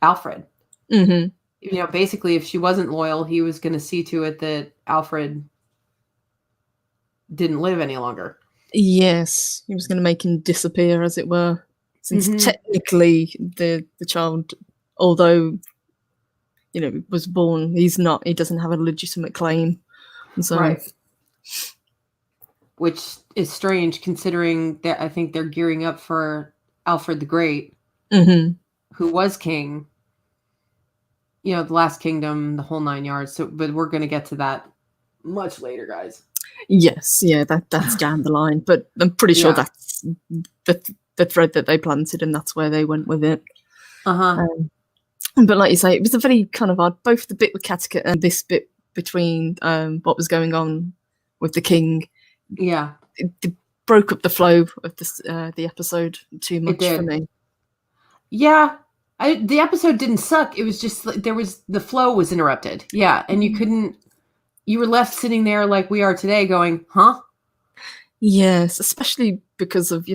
Alfred. Mm-hmm. Basically, if she wasn't loyal, he was going to see to it that Alfred didn't live any longer. Yes, he was going to make him disappear, as it were, since technically the child, although was born, he doesn't have a legitimate claim, so. Right. Which is strange, considering that I think they're gearing up for Alfred the Great, who was king. The Last Kingdom, the whole 9 yards. So, but we're going to get to that much later, guys. Yes, yeah, that's down the line, but I'm pretty sure that's the thread that they planted, and that's where they went with it. But like you say, it was a very kind of odd, both the bit with Cattica and this bit between what was going on with the king. Yeah, it broke up the flow of the episode too much for me. Yeah, the episode didn't suck. It was just the flow was interrupted. Yeah, and you were left sitting there like we are today, going, "Huh?" Yes, especially because of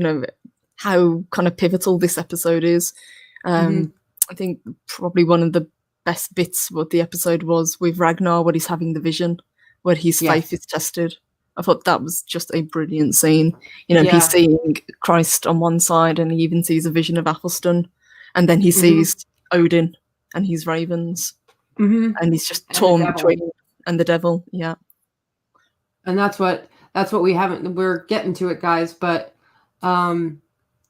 how kind of pivotal this episode is. I think probably one of the best bits what the episode was with Ragnar when he's having the vision, where his faith is tested. I thought that was just a brilliant scene. He's seeing Christ on one side, and he even sees a vision of Athelstan, and then he sees Odin and his ravens, and he's just torn between and the devil. Yeah, and that's what we haven't. We're getting to it, guys, but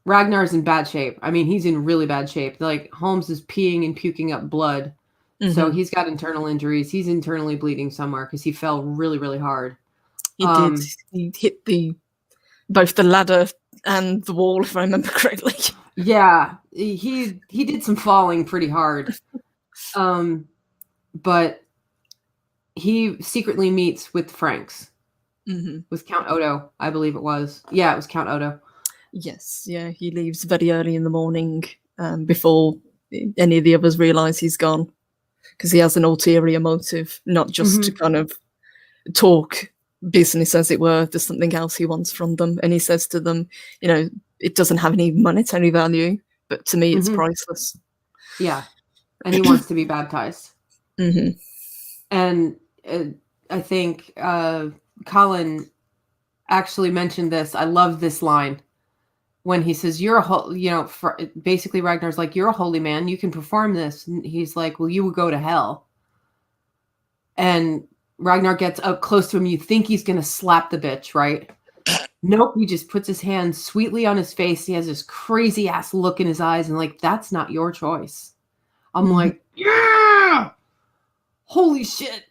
Ragnar's in bad shape. I mean, he's in really bad shape. Like, Holmes is peeing and puking up blood, so he's got internal injuries. He's internally bleeding somewhere because he fell really, really hard. He did. He hit both the ladder and the wall, if I remember correctly. Yeah, he did some falling pretty hard. But he secretly meets with Franks, with Count Odo, I believe it was. Yeah, it was Count Odo. Yes, yeah, he leaves very early in the morning before any of the others realise he's gone, because he has an ulterior motive, not just to kind of talk business, as it were. There's something else he wants from them, and he says to them, it doesn't have any monetary value, but to me it's priceless. Yeah, and he wants to be baptized. And I think Colin actually mentioned this. I love this line when he says, "You're basically Ragnar's like, you're a holy man, you can perform this." And he's like, "Well, you would go to hell." And Ragnar gets up close to him. You think he's going to slap the bitch, right? Nope. He just puts his hand sweetly on his face. He has this crazy ass look in his eyes, and like, that's not your choice. I'm like, yeah, holy shit.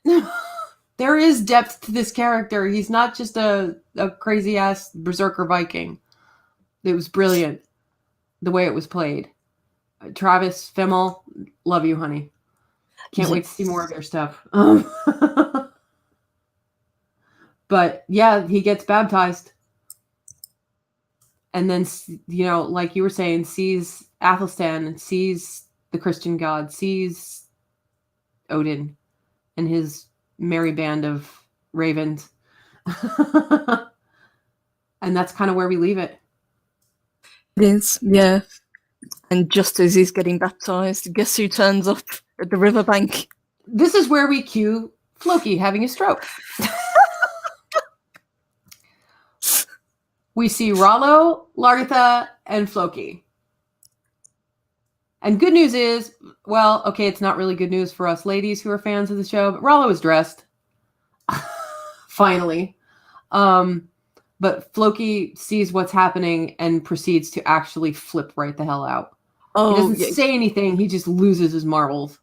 There is depth to this character. He's not just a crazy ass berserker Viking. It was brilliant the way it was played. Travis Fimmel, love you, honey. Can't wait to see more of your stuff. But yeah, he gets baptized. And then, like you were saying, sees Athelstan, sees the Christian god, sees Odin and his merry band of ravens. And that's kind of where we leave it. It is, yeah. And just as he's getting baptized, guess who turns up at the riverbank? This is where we cue Floki having a stroke. We see Rollo, Lagertha, and Floki. And good news is, well, okay, it's not really good news for us ladies who are fans of the show, but Rollo is dressed. Finally. But Floki sees what's happening and proceeds to actually flip right the hell out. He doesn't say anything. He just loses his marbles.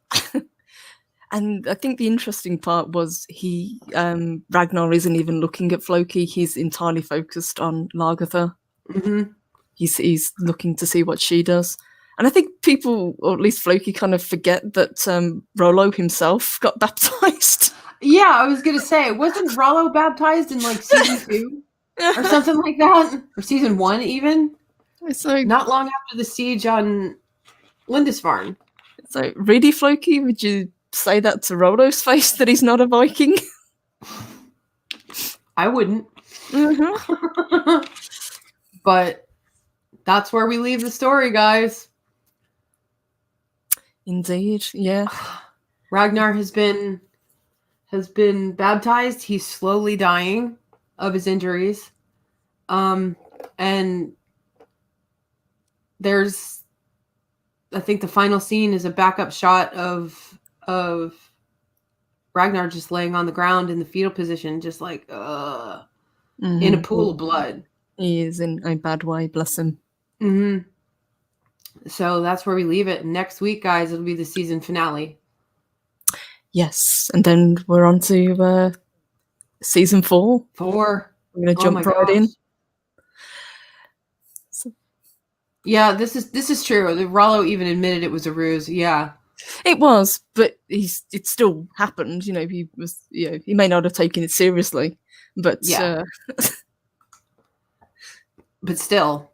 And I think the interesting part was Ragnar isn't even looking at Floki. He's entirely focused on Lagertha. He's looking to see what she does. And I think people, or at least Floki, kind of forget that Rollo himself got baptized. Yeah, I was going to say, wasn't Rollo baptized in like season 2 or something like that? Or season 1 even? So not long after the siege on Lindisfarne. So really, Floki, would you say that to Rollo's face that he's not a Viking? I wouldn't. Mm-hmm. But that's where we leave the story, guys. Indeed, yeah. Ragnar has been baptized. He's slowly dying of his injuries. And there's, I think the final scene is a backup shot of Ragnar just laying on the ground in the fetal position, just like in a pool of blood. He is in a bad way, bless him. Mm-hmm. So that's where we leave it. Next week, guys, it'll be the season finale. Yes, and then we're on to season 4. We're going to jump right in. So. Yeah, this is true. Rollo even admitted it was a ruse. Yeah, it was, but it still happened. You know, he may not have taken it seriously, but yeah. But still.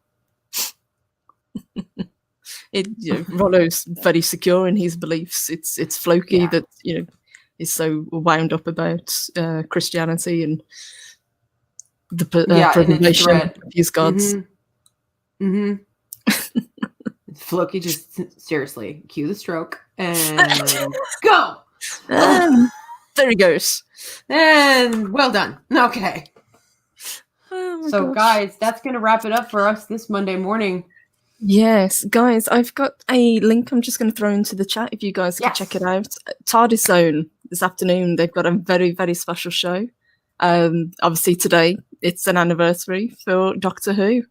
Rollo's very secure in his beliefs. It's Floki that is so wound up about Christianity and the preservation of his gods. Mm-hmm. Floki just seriously cue the stroke and go. There he goes. And well done. Okay. So, guys, that's going to wrap it up for us this Monday morning. Yes, guys, I've got a link I'm just going to throw into the chat if you guys can check it out. TARDIS Zone this afternoon, they've got a very, very special show. Obviously today, it's an anniversary for Doctor Who.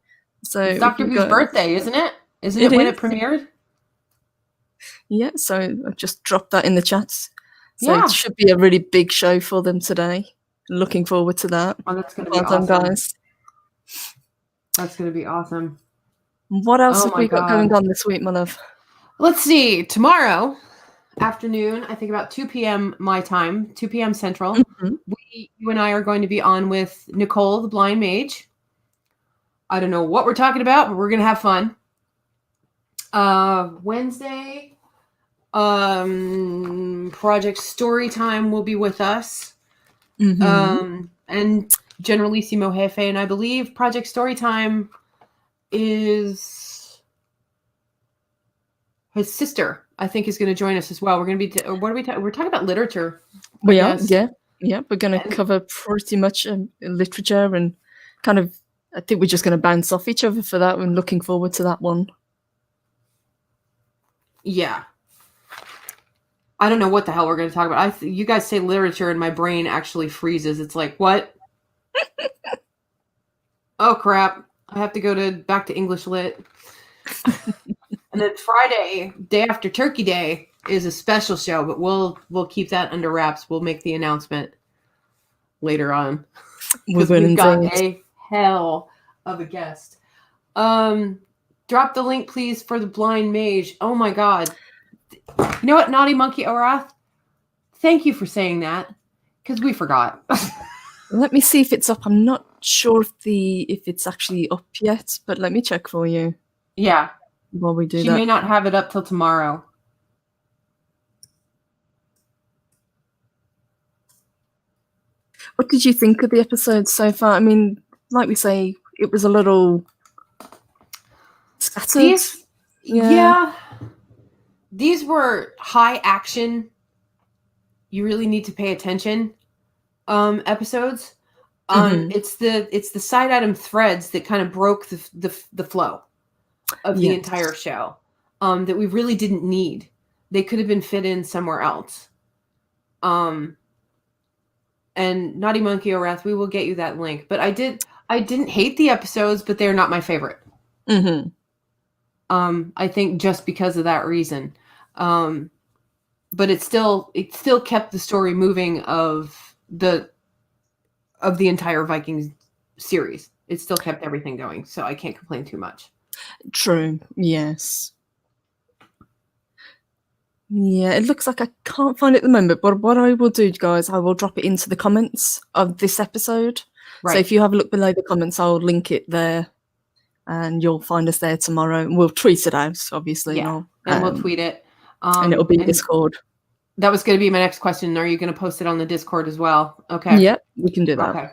So it's Doctor Who's birthday, isn't it? Isn't it when it premiered? Yeah, so I've just dropped that in the chat. So it should be a really big show for them today. Looking forward to that. Oh, that's going to be awesome. Guys. That's going to be awesome. What else have we got going on this week, my love? Let's see. Tomorrow afternoon, I think about 2 p.m. my time, 2 p.m. Central, you and I are going to be on with Nicole, the Blind Mage. I don't know what we're talking about, but we're going to have fun. Wednesday, Project Storytime will be with us. And Generalissimo Jefe, and I believe Project Storytime is his sister, I think, is going to join us as well. We're going to be what are we talking? We're talking about literature. We are, yeah. We're going to cover pretty much literature and kind of. I think we're just going to bounce off each other for that. I'm looking forward to that one. Yeah, I don't know what the hell we're going to talk about. You guys say literature, and my brain actually freezes. It's like, what? Oh crap! I have to go back to English Lit. And then Friday, day after Turkey Day, is a special show, but we'll keep that under wraps. We'll make the announcement later on. Because we've got a hell of a guest. Drop the link, please, for the Blind Mage. Oh my god. You know what, Naughty Monkey Orath? Thank you for saying that, because we forgot. Let me see if it's up. I'm not sure if it's actually up yet, but let me check for you. Yeah. While we do she may not have it up till tomorrow. What did you think of the episode so far? I mean, like we say, it was a little scattered. These were high action. You really need to pay attention. Episodes. It's the side item threads that kind of broke the flow of the entire show. That we really didn't need. They could have been fit in somewhere else. And Naughty Monkey Orath, we will get you that link. But I didn't hate the episodes, but they're not my favorite. I think just because of that reason. But it still kept the story moving of the entire Vikings series. It still kept everything going, so I can't complain too much. True. Yes. Yeah, it looks like I can't find it at the moment, but what I will do, guys, I will drop it into the comments of this episode. Right. So if you have a look below the comments, I'll link it there. and you'll find us there tomorrow. We'll tweet it out, obviously. Yeah, and we'll tweet it. And it'll be Discord. That was going to be my next question. Are you going to post it on the Discord as well? Okay. Yep, we can do that. Okay.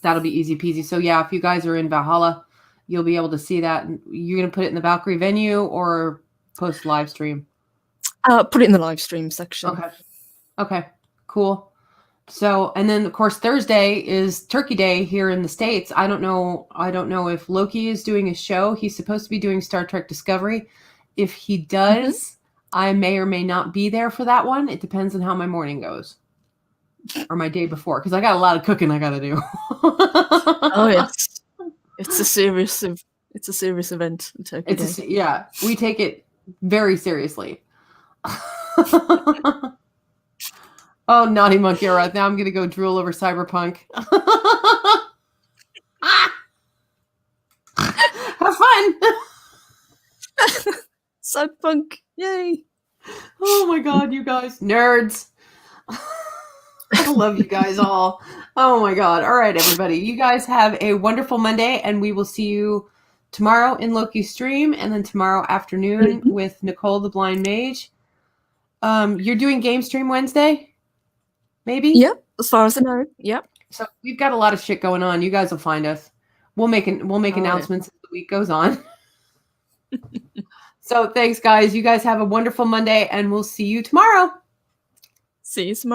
That'll be easy peasy. So yeah, if you guys are in Valhalla, you'll be able to see that. You're going to put it in the Valkyrie venue or post live stream? Put it in the live stream section. Okay. Okay, cool. So, and then of course Thursday is Turkey Day here in the States. I don't know if Loki is doing a show. He's supposed to be doing Star Trek Discovery. If he does, I may or may not be there for that one. It depends on how my morning goes. Or my day before, because I got a lot of cooking I got to do. Oh yes, it's a serious event. Turkey Day. Yeah, we take it very seriously. Oh, naughty monkey! All right, now I'm gonna go drool over Cyberpunk. Have fun. Cyberpunk, yay! Oh my god, you guys, nerds. I love you guys all. Oh my god. All right, everybody. You guys have a wonderful Monday, and we will see you tomorrow in Loki's stream, and then tomorrow afternoon with Nicole the Blind Mage. You're doing Game Stream Wednesday? Maybe? Yep, as far as I know. Yep. So we've got a lot of shit going on. You guys will find us. We'll make announcements as the week goes on. So thanks, guys. You guys have a wonderful Monday, and we'll see you tomorrow. See you tomorrow.